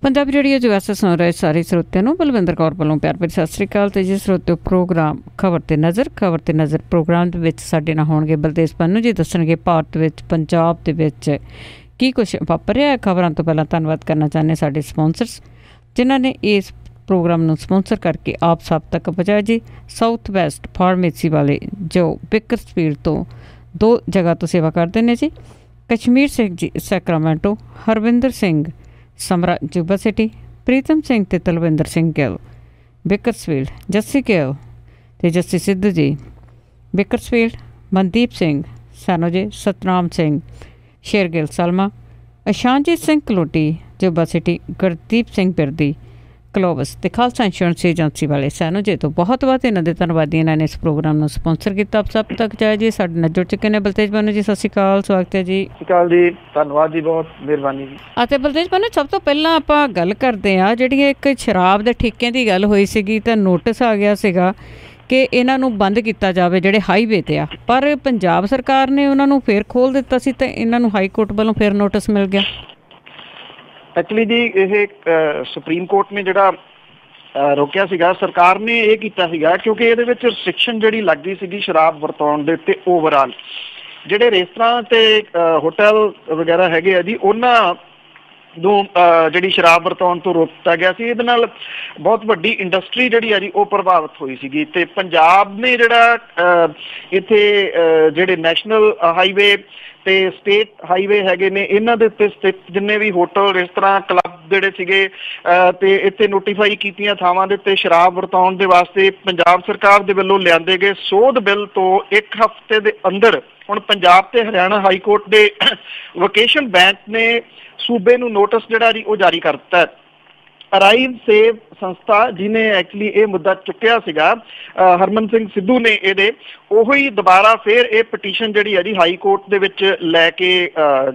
Punjabi radio जवासा सुन रहे सारे श्रोतिਆਂ ਨੂੰ ਬਲਵਿੰਦਰ ਕੌਰ ਵੱਲੋਂ ਪਿਆਰ ਭਰੀ ਸਤਿ ਸ਼੍ਰੀ ਅਕਾਲ। ਤੇ ਜੀ ਸਰੋਤਿਓ, ਪ੍ਰੋਗਰਾਮ ਖਬਰ ਤੇ ਨਜ਼ਰ ਪ੍ਰੋਗਰਾਮ ਦੇ ਵਿੱਚ ਸਾਡੇ ਨਾਲ ਹੋਣਗੇ ਬਲਦੇਵ ਪੰਨੂ ਜੀ। ਦੱਸਣਗੇ ਭਾਰਤ ਵਿੱਚ ਪੰਜਾਬ ਦੇ ਵਿੱਚ ਕੀ ਕੁਛ ਵਾਪਰ ਰਿਹਾ ਹੈ। ਖਬਰਾਂ ਤੋਂ ਪਹਿਲਾਂ ਧੰਨਵਾਦ ਕਰਨਾ ਚਾਹੁੰਦੇ ਸਾਡੇ ਸਪਾਂਸਰਸ ਜਿਨ੍ਹਾਂ ਨੇ ਇਸ प्रोग्राम ਨੂੰ स्पॉन्सर करके आप सब तक पहुँचाया जी। साउथ वैस्ट फार्मेसी वाले जो बेकरसफील्ड तो 2 जगह तो सेवा करते हैं जी। कश्मीर सिंह जी सैक्रामेंटो, हरविंदर सिंह समरा जुबा सिटी, प्रीतम सिंह ते तलविंदर सिंह गिल बेकरसफील्ड, जस्सी गिल ते जस्सी सिद्धू जी बेकरसफील्ड, मनदीप सिंह सैनोजे, सतनाम सिंह शेरगिल सलमा, अशानजीत सिंह कलोटी जुबा सिटी, गुरदीप सिंह बिरदी ਕਲੋਵਸ ਅਤੇ ਖਾਲਸਾ ਇੰਸ਼ੋਰੈਂਸ ਏਜੰਸੀ ਵਾਲੇ ਸਾਨੂੰ ਜੇ ਤੋਂ ਬਹੁਤ ਇਹਨਾਂ ਦੇ ਧੰਨਵਾਦੀ। ਇਹਨਾਂ ਨੇ ਇਸ ਪ੍ਰੋਗਰਾਮ ਨੂੰ ਸਪਾਂਸਰ ਕੀਤਾ। ਆਪ ਸਭ ਤੱਕ ਜਾਏ ਜੀ। ਸਾਡੇ ਨਾਲ ਜੁੜ ਚੁੱਕੇ ਨੇ ਬਲਤੇਜ ਪੰਨੂ ਜੀ। ਸਤਿ ਸ਼੍ਰੀ ਅਕਾਲ, ਸਵਾਗਤ ਹੈ ਜੀ। ਸਤਿ ਸ਼੍ਰੀ ਅਕਾਲ ਜੀ, ਧੰਨਵਾਦ ਜੀ, ਬਹੁਤ ਮਿਹਰਬਾਨੀ ਜੀ। ਅਤੇ ਬਲਤੇਜ ਪੰਨੂ, ਸਭ ਤੋਂ ਪਹਿਲਾਂ ਆਪਾਂ ਗੱਲ ਕਰਦੇ ਹਾਂ ਜਿਹੜੀ ਇੱਕ ਸ਼ਰਾਬ ਦੇ ਠੇਕਿਆਂ ਦੀ ਗੱਲ ਹੋਈ ਸੀਗੀ ਤਾਂ ਨੋਟਿਸ ਆ ਗਿਆ ਸੀਗਾ ਕਿ ਇਹਨਾਂ ਨੂੰ ਬੰਦ ਕੀਤਾ ਜਾਵੇ ਜਿਹੜੇ ਹਾਈਵੇ 'ਤੇ ਆ, ਪਰ ਪੰਜਾਬ ਸਰਕਾਰ ਨੇ ਉਹਨਾਂ ਨੂੰ ਫਿਰ ਖੋਲ੍ਹ ਦਿੱਤਾ ਸੀ ਤੇ ਇਹਨਾਂ ਨੂੰ ਹਾਈ ਕੋਰਟ ਵੱਲੋਂ ਫਿਰ ਨੋਟਿਸ ਮਿਲ ਗਿਆ। ਐਕਚੁਅਲੀ ਜੀ ਇਹ ਸੁਪਰੀਮ ਕੋਰਟ ਨੇ ਜਿਹੜਾ ਰੋਕਿਆ ਸੀਗਾ, ਸਰਕਾਰ ਨੇ ਇਹ ਕੀਤਾ ਸੀਗਾ ਕਿਉਂਕਿ ਇਹਦੇ ਵਿੱਚ ਰਿਸਟ੍ਰਿਕਸ਼ਨ ਜਿਹੜੀ ਲੱਗਦੀ ਸੀਗੀ ਸ਼ਰਾਬ ਵਰਤਾਉਣ ਦੇ ਉੱਤੇ ਓਵਰਆਲ ਜਿਹੜੇ ਰੇਸਤਰਾਂ ਤੇ ਹੋਟਲ ਵਗੈਰਾ ਹੈਗੇ ਆ ਜੀ, ਉਹਨਾਂ ਨੂੰ ਜਿਹੜੀ ਸ਼ਰਾਬ ਵਰਤਾਉਣ ਤੋਂ ਰੋਕਿਆ ਗਿਆ ਸੀ। ਇਹਦੇ ਨਾਲ ਬਹੁਤ ਵੱਡੀ ਇੰਡਸਟਰੀ ਜਿਹੜੀ ਆ ਜੀ ਉਹ ਪ੍ਰਭਾਵਿਤ ਹੋਈ ਸੀਗੀ। ਤੇ ਪੰਜਾਬ ਨੇ ਜਿਹੜਾ ਇੱਥੇ ਜਿਹੜੇ ਨੈਸ਼ਨਲ ਹਾਈਵੇ ਤੇ ਸਟੇਟ ਹਾਈਵੇ ਹੈਗੇ ਨੇ ਇਹਨਾਂ ਦੇ ਉੱਤੇ ਸਥਿਤ ਜਿੰਨੇ ਵੀ ਹੋਟਲ, ਰੇਸਤਰਾਂ, ਕਲੱਬ ਜਿਹੜੇ ਸੀਗੇ ਤੇ ਇੱਥੇ ਨੋਟੀਫਾਈ ਕੀਤੀਆਂ ਥਾਵਾਂ ਦੇ ਉੱਤੇ ਸ਼ਰਾਬ ਵਰਤਾਉਣ ਦੇ ਵਾਸਤੇ ਪੰਜਾਬ ਸਰਕਾਰ ਦੇ ਵੱਲੋਂ ਲਿਆਂਦੇ ਗਏ ਸੋਧ ਬਿੱਲ ਤੋਂ 1 ਹਫ਼ਤੇ ਦੇ ਅੰਦਰ ਹੁਣ ਪੰਜਾਬ ਤੇ ਹਰਿਆਣਾ ਹਾਈ ਕੋਰਟ ਦੇ ਵੋਕੇਸ਼ਨ ਬੈਂਚ ਨੇ ਸੂਬੇ ਨੂੰ ਨੋਟਿਸ ਜਿਹੜਾ ਜੀ ਉਹ ਜਾਰੀ ਕਰ ਦਿੱਤਾ ਹੈ। ਅਰਾਈਵ ਸੇਵ ਸੰਸਥਾ ਜਿਹਨੇ ਐਕਚੁਅਲੀ ਇਹ ਮੁੱਦਾ ਚੁੱਕਿਆ ਸੀਗਾ, ਹਰਮਨ ਸਿੰਘ ਸਿੱਧੂ ਨੇ ਇਹਦੇ ਉਹੀ ਦੁਬਾਰਾ ਫਿਰ ਇਹ ਪਟੀਸ਼ਨ ਜਿਹੜੀ ਹੈ ਜੀ ਹਾਈ ਕੋਰਟ ਦੇ ਵਿੱਚ ਲੈ ਕੇ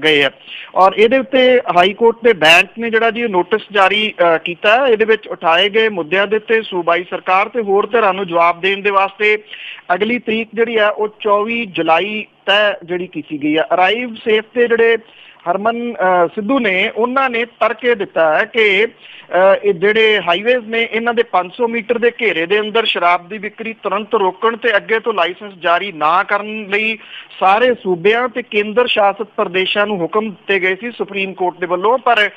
ਗਏ ਆ ਔਰ ਇਹਦੇ ਉੱਤੇ ਹਾਈ ਕੋਰਟ ਦੇ ਬੈਂਚ ਨੇ ਜਿਹੜਾ ਜੀ ਨੋਟਿਸ ਜਾਰੀ ਕੀਤਾ। ਇਹਦੇ ਵਿੱਚ ਉਠਾਏ ਗਏ ਮੁੱਦਿਆਂ ਦੇ ਉੱਤੇ ਸੂਬਾਈ ਸਰਕਾਰ ਤੇ ਹੋਰ ਧਿਰਾਂ ਨੂੰ ਜਵਾਬ ਦੇਣ ਦੇ ਵਾਸਤੇ ਅਗਲੀ ਤਰੀਕ ਜਿਹੜੀ ਆ ਉਹ 24 ਜੁਲਾਈ ਤੈਅ ਜਿਹੜੀ ਕੀਤੀ ਗਈ ਆ। ਅਰਾਈਵ ਸੇਫ ਤੇ ਜਿਹੜੇ ਹਰਮਨ ਸਿੱਧੂ ਨੇ ਉਹਨਾਂ ਨੇ ਤਰਕ ਇਹ ਦਿੱਤਾ ਹੈ ਕਿ ਇਹ ਜਿਹੜੇ ਹਾਈਵੇਜ਼ ਨੇ ਇਹਨਾਂ ਦੇ 500 ਮੀਟਰ ਦੇ ਘੇਰੇ ਦੇ ਅੰਦਰ ਸ਼ਰਾਬ ਦੀ ਵਿਕਰੀ ਤੁਰੰਤ ਰੋਕਣ ਤੇ ਅੱਗੇ ਤੋਂ ਲਾਇਸੈਂਸ ਜਾਰੀ ਨਾ ਕਰਨ ਲਈ ਸਾਰੇ ਸੂਬਿਆਂ ਤੇ ਕੇਂਦਰ ਸ਼ਾਸਿਤ ਪ੍ਰਦੇਸ਼ਾਂ ਨੂੰ ਹੁਕਮ ਦਿੱਤੇ ਗਏ ਸੀ ਸੁਪਰੀਮ ਕੋਰਟ ਦੇ ਵੱਲੋਂ। ਪਰ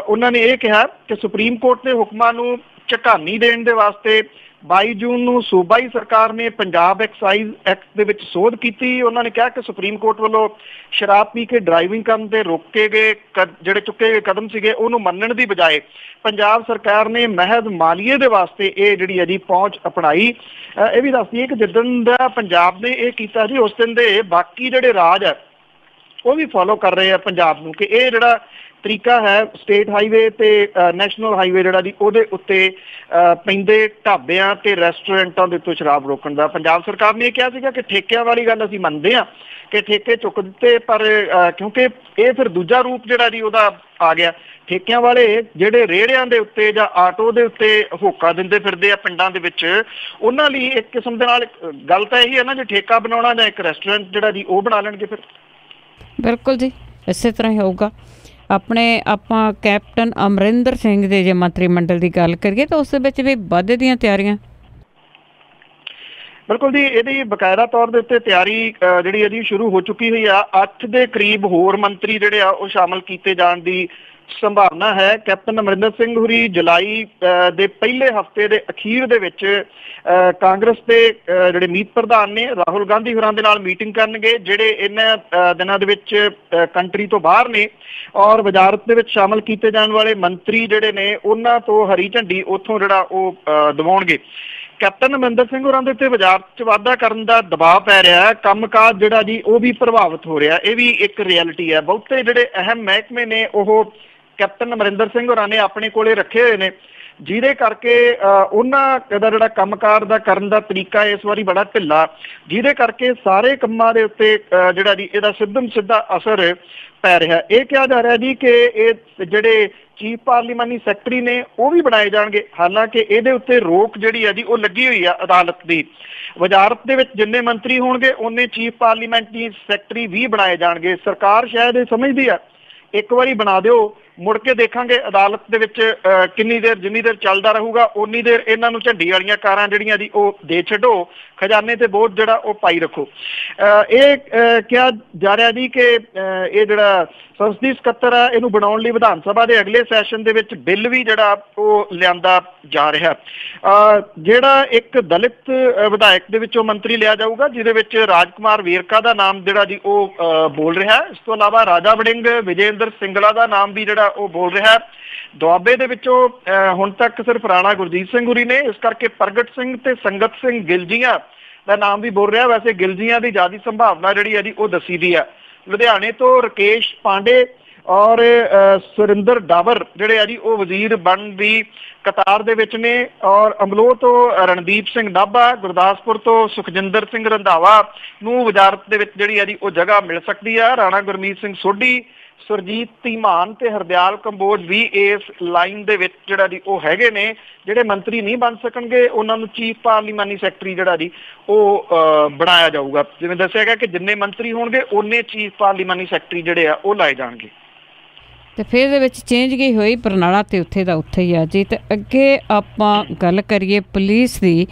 ਉਹਨਾਂ ਨੇ ਇਹ ਕਿਹਾ ਕਿ ਸੁਪਰੀਮ ਕੋਰਟ ਦੇ ਹੁਕਮਾਂ ਨੂੰ ਝਕਾਨੀ ਦੇਣ ਦੇ ਵਾਸਤੇ 22 ਜੂਨ ਨੂੰ ਸੂਬਾਈ ਸਰਕਾਰ ਨੇ ਪੰਜਾਬ ਐਕਸਾਈਜ਼ ਐਕਟ ਦੇ ਵਿੱਚ ਸੋਧ ਕੀਤੀ। ਉਹਨਾਂ ਨੇ ਕਿਹਾ ਕਿ ਸੁਪਰੀਮ ਕੋਰਟ ਵੱਲੋਂ ਸ਼ਰਾਬ ਪੀ ਕੇ ਡਰਾਈਵਿੰਗ ਕਰਨ ਦੇ ਰੋਕੇ ਗਏ ਜਿਹੜੇ ਚੁੱਕੇ ਗਏ ਕਦਮ ਸੀਗੇ ਉਹਨੂੰ ਮੰਨਣ ਦੀ ਬਜਾਏ ਪੰਜਾਬ ਸਰਕਾਰ ਨੇ ਮਹਿਜ਼ ਮਾਲੀਏ ਦੇ ਵਾਸਤੇ ਇਹ ਜਿਹੜੀ ਹੈ ਜੀ ਪਹੁੰਚ ਅਪਣਾਈ। ਇਹ ਵੀ ਦੱਸਦੀਏ ਕਿ ਜਿੱਦਣ ਦਾ ਪੰਜਾਬ ਨੇ ਇਹ ਕੀਤਾ ਜੀ ਉਸ ਦਿਨ ਦੇ ਬਾਕੀ ਜਿਹੜੇ ਰਾਜ ਹੈ ਉਹ ਵੀ ਫੋਲੋ ਕਰ ਰਹੇ ਆ ਪੰਜਾਬ ਨੂੰ ਕਿ ਇਹ ਜਿਹੜਾ ਤਰੀਕਾ ਹੈ ਸਟੇਟ ਹਾਈਵੇ ਤੇ ਨੈਸ਼ਨਲ ਹਾਈਵੇ ਜਿਹੜਾ ਜੀ ਉਹਦੇ ਉੱਤੇ ਪੈਂਦੇ ਢਾਬਿਆਂ ਤੇ ਰੈਸਟੋਰੈਂਟਾਂ ਦੇ ਉੱਤੇ ਸ਼ਰਾਬ ਰੋਕਣ ਦਾ। ਪੰਜਾਬ ਸਰਕਾਰ ਨੇ ਇਹ ਕਿਹਾ ਸੀਗਾ ਕਿ ਠੇਕਿਆਂ ਵਾਲੀ ਗੱਲ ਅਸੀਂ ਮੰਨਦੇ ਹਾਂ ਕਿ ਠੇਕੇ ਚੁੱਕ ਦਿੱਤੇ, ਪਰ ਕਿਉਂਕਿ ਇਹ ਫਿਰ ਦੂਜਾ ਰੂਪ ਜਿਹੜਾ ਜੀ ਉਹਦਾ ਆ ਗਿਆ। ਠੇਕਿਆਂ ਵਾਲੇ ਜਿਹੜੇ ਰੇਹੜਿਆਂ ਦੇ ਉੱਤੇ ਜਾਂ ਆਟੋ ਦੇ ਉੱਤੇ ਹੋਕਾ ਦਿੰਦੇ ਫਿਰਦੇ ਆ ਪਿੰਡਾਂ ਦੇ ਵਿੱਚ, ਉਹਨਾਂ ਲਈ ਇੱਕ ਕਿਸਮ ਦੇ ਨਾਲ ਗੱਲ ਤਾਂ ਇਹੀ ਹੈ ਨਾ, ਜੇ ਠੇਕਾ ਬਣਾਉਣਾ ਜਾਂ ਇੱਕ ਰੈਸਟੋਰੈਂਟ ਜਿਹੜਾ ਜੀ ਉਹ ਬਣਾ ਲੈਣਗੇ ਫਿਰ। ਬਿਲਕੁਲ ਜੀ, ਇਸੇ ਤਰ੍ਹਾਂ ਹੀ ਹੋਊਗਾ। ਆਪਾਂ ਕੈਪਟਨ ਅਮਰਿੰਦਰ ਸਿੰਘ ਦੇ ਜੇ ਮੰਤਰੀ ਮੰਡਲ ਦੀ ਗੱਲ ਕਰੀਏ ਤਾਂ ਉਸ ਦੇ ਵਿੱਚ ਵੀ ਵਾਧੇ ਦੀਆਂ ਤਿਆਰੀਆਂ। ਬਿਲਕੁਲ ਜੀ, ਇਹਦੀ ਬਕਾਇਦਾ ਤੌਰ ਦੇ ਉੱਤੇ ਤਿਆਰੀ ਜਿਹੜੀ ਇਹਦੀ ਸ਼ੁਰੂ ਹੋ ਚੁੱਕੀ ਹੋਈ ਆ। 8 ਦੇ ਕਰੀਬ ਹੋਰ ਮੰਤਰੀ ਜਿਹੜੇ ਆ ਉਹ ਸ਼ਾਮਲ ਕੀਤੇ ਜਾਣ ਦੀ ਸੰਭਾਵਨਾ ਹੈ। ਕੈਪਟਨ ਅਮਰਿੰਦਰ ਸਿੰਘ ਹੋਰੀ ਜੁਲਾਈ ਦੇ ਪਹਿਲੇ ਹਫ਼ਤੇ ਦੇ ਅਖੀਰ ਦੇ ਵਿੱਚ ਕਾਂਗਰਸ ਦੇ ਜਿਹੜੇ ਮੀਤ ਪ੍ਰਧਾਨ ਨੇ ਰਾਹੁਲ ਗਾਂਧੀ ਹੋਰਾਂ ਦੇ ਨਾਲ ਮੀਟਿੰਗ ਕਰਨਗੇ ਜਿਹੜੇ ਇਹਨਾਂ ਦਿਨਾਂ ਦੇ ਵਿੱਚ ਕੰਟਰੀ ਤੋਂ ਬਾਹਰ ਨੇ ਔਰ ਵਜ਼ਾਰਤ ਦੇ ਵਿੱਚ ਸ਼ਾਮਲ ਕੀਤੇ ਜਾਣ ਵਾਲੇ ਮੰਤਰੀ ਜਿਹੜੇ ਨੇ ਉਹਨਾਂ ਤੋਂ ਹਰੀ ਝੰਡੀ ਉੱਥੋਂ ਜਿਹੜਾ ਉਹ ਦਿਵਾਉਣਗੇ। ਕੈਪਟਨ ਅਮਰਿੰਦਰ ਸਿੰਘ ਹੋਰਾਂ ਦੇ ਉੱਤੇ ਵਜ਼ਾਰਤ 'ਚ ਵਾਧਾ ਕਰਨ ਦਾ ਦਬਾਅ ਪੈ ਰਿਹਾ ਹੈ। ਕੰਮਕਾਜ ਜਿਹੜਾ ਜੀ ਉਹ ਵੀ ਪ੍ਰਭਾਵਿਤ ਹੋ ਰਿਹਾ, ਇਹ ਵੀ ਇੱਕ ਰਿਐਲਿਟੀ ਹੈ। ਬਹੁਤੇ ਜਿਹੜੇ ਅਹਿਮ ਮਹਿਕਮੇ ਨੇ ਉਹ ਕੈਪਟਨ ਅਮਰਿੰਦਰ ਸਿੰਘ ਹੋਰਾਂ ਨੇ ਆਪਣੇ ਕੋਲੇ ਰੱਖੇ ਹੋਏ ਨੇ ਜਿਹਦੇ ਕਰਕੇ ਉਹਨਾਂ ਦਾ ਜਿਹੜਾ ਕੰਮਕਾਰ ਦਾ ਕਰਨ ਦਾ ਤਰੀਕਾ ਇਸ ਵਾਰੀ ਬੜਾ ਢਿੱਲਾ, ਜਿਹਦੇ ਕਰਕੇ ਸਾਰੇ ਕੰਮਾਂ ਦੇ ਉੱਤੇ ਜਿਹੜਾ ਜੀ ਇਹਦਾ ਸਿੱਧਾ ਅਸਰ ਪੈ ਰਿਹਾ। ਇਹ ਕਿਹਾ ਜਾ ਰਿਹਾ ਜੀ ਕਿ ਇਹ ਜਿਹੜੇ ਚੀਫ ਪਾਰਲੀਮਾਨੀ ਸੈਕਟਰੀ ਨੇ ਉਹ ਵੀ ਬਣਾਏ ਜਾਣਗੇ, ਹਾਲਾਂਕਿ ਇਹਦੇ ਉੱਤੇ ਰੋਕ ਜਿਹੜੀ ਆ ਜੀ ਉਹ ਲੱਗੀ ਹੋਈ ਆ ਅਦਾਲਤ ਦੀ। ਵਜ਼ਾਰਤ ਦੇ ਵਿੱਚ ਜਿੰਨੇ ਮੰਤਰੀ ਹੋਣਗੇ ਉਹਨੇ ਚੀਫ ਪਾਰਲੀਮੈਂਟਰੀ ਸੈਕਟਰੀ ਵੀ ਬਣਾਏ ਜਾਣਗੇ। ਸਰਕਾਰ ਸ਼ਾਇਦ ਇਹ ਸਮਝਦੀ ਆ ਇੱਕ ਵਾਰੀ ਬਣਾ ਦਿਓ, ਮੁੜ ਕੇ ਦੇਖਾਂਗੇ ਅਦਾਲਤ ਦੇ ਵਿੱਚ ਕਿੰਨੀ ਦੇਰ, ਜਿੰਨੀ ਦੇਰ ਚੱਲਦਾ ਰਹੂਗਾ ਉਨੀ ਦੇਰ ਇਹਨਾਂ ਨੂੰ ਝੰਡੀ ਵਾਲੀਆਂ ਕਾਰਾਂ ਜਿਹੜੀਆਂ ਜੀ ਉਹ ਦੇ ਛੱਡੋ, ਖਜ਼ਾਨੇ ਤੇ ਬੋਝ ਜਿਹੜਾ ਉਹ ਪਾਈ ਰੱਖੋ। ਇਹ ਕਿਹਾ ਜਾ ਰਿਹਾ ਜੀ ਕਿ ਇਹ ਜਿਹੜਾ ਸੰਸਦੀ ਸਕੱਤਰ ਆ ਇਹਨੂੰ ਬਣਾਉਣ ਲਈ ਵਿਧਾਨ ਸਭਾ ਦੇ ਅਗਲੇ ਸੈਸ਼ਨ ਦੇ ਵਿੱਚ ਬਿੱਲ ਵੀ ਜਿਹੜਾ ਉਹ ਲਿਆਂਦਾ ਜਾ ਰਿਹਾ। ਜਿਹੜਾ ਇੱਕ ਦਲਿਤ ਵਿਧਾਇਕ ਦੇ ਵਿੱਚੋਂ ਮੰਤਰੀ ਲਿਆ ਜਾਊਗਾ, ਜਿਹਦੇ ਵਿੱਚ ਰਾਜ ਕੁਮਾਰ ਵੇਰਕਾ ਦਾ ਨਾਮ ਜਿਹੜਾ ਜੀ ਉਹ ਬੋਲ ਰਿਹਾ। ਇਸ ਤੋਂ ਇਲਾਵਾ ਰਾਜਾ ਵੜਿੰਗ, ਵਿਜੇਂਦਰ ਸਿੰਗਲਾ ਦਾ ਨਾਮ ਵੀ ਜਿਹੜਾ ਉਹ ਬੋਲ ਰਿਹਾ। ਦੁਆਬੇ ਦੇ ਵਿੱਚੋਂ ਹੁਣ ਤੱਕ ਸਿਰਫ ਰਾਣਾ ਗੁਰਜੀਤ ਸਿੰਘ ਹੁਰੀ ਨੇ, ਇਸ ਕਰਕੇ ਪ੍ਰਗਟ ਸਿੰਘ ਤੇ ਸੰਗਤ ਸਿੰਘ ਗਿਲਜੀਆਂ ਦਾ ਨਾਮ ਵੀ ਬੋਲ ਰਿਹਾ। ਵੈਸੇ ਗਿਲਜੀਆਂ ਦੀ ਜ਼ਿਆਦਾ ਸੰਭਾਵਨਾ ਜਿਹੜੀ ਹੈ ਜੀ ਉਹ ਦੱਸੀ ਦੀ ਆ। ਲੁਧਿਆਣੇ ਤੋਂ ਰਕੇਸ਼ ਪਾਂਡੇ ਔਰ ਸੁਰਿੰਦਰ ਡਾਵਰ ਜਿਹੜੇ ਆ ਜੀ ਉਹ ਵਜ਼ੀਰ ਬਣਨ ਦੀ ਕਤਾਰ ਦੇ ਵਿੱਚ ਨੇ। ਔਰ ਅਮਲੋਹ ਤੋਂ ਰਣਦੀਪ ਸਿੰਘ ਨਾਭਾ, ਗੁਰਦਾਸਪੁਰ ਤੋਂ ਸੁਖਜਿੰਦਰ ਸਿੰਘ ਰੰਧਾਵਾ ਨੂੰ ਵਜ਼ਾਰਤ ਦੇ ਵਿੱਚ ਜਿਹੜੀ ਆ ਜੀ ਉਹ ਜਗ੍ਹਾ ਮਿਲ ਸਕਦੀ ਆ। ਰਾਣਾ ਗੁਰਮੀਤ ਸਿੰਘ ਸੋਢੀ, ਸੁਰਜੀਤ ਧੀਮਾਨ ਤੇ ਹਰਦਿਆਲ ਕੰਬੋਜ ਵੀ ਇਸ ਲਾਈਨ ਦੇ ਵਿੱਚ ਜਿਹੜਾ ਜੀ ਉਹ ਹੈਗੇ ਨੇ। ਜਿਹੜੇ ਮੰਤਰੀ ਨਹੀਂ ਬਣ ਸਕਣਗੇ ਉਹਨਾਂ ਨੂੰ ਚੀਫ ਪਾਰਲੀਮਾਨੀ ਸੈਕਟਰੀ ਜਿਹੜਾ ਜੀ ਉਹ ਬਣਾਇਆ ਜਾਊਗਾ। ਜਿਵੇਂ ਦੱਸਿਆ ਗਿਆ ਕਿ ਜਿੰਨੇ ਮੰਤਰੀ ਹੋਣਗੇ ਓਨੇ ਚੀਫ ਪਾਰਲੀਮਾਨੀ ਸੈਕਟਰੀ ਜਿਹੜੇ ਆ ਉਹ ਲਾਏ ਜਾਣਗੇ। ਤੇ ਫਿਰ ਇਹਦੇ ਵਿੱਚ ਚੇਂਜ ਕੀ ਹੋਈ, ਬਰਨਾਲਾ ਤੇ ਉੱਥੇ ਦਾ ਉੱਥੇ ਹੀ ਆ ਜੀ। ਤੇ ਅੱਗੇ ਆਪਾਂ ਗੱਲ ਕਰੀਏ ਪੁਲਿਸ ਦੀ।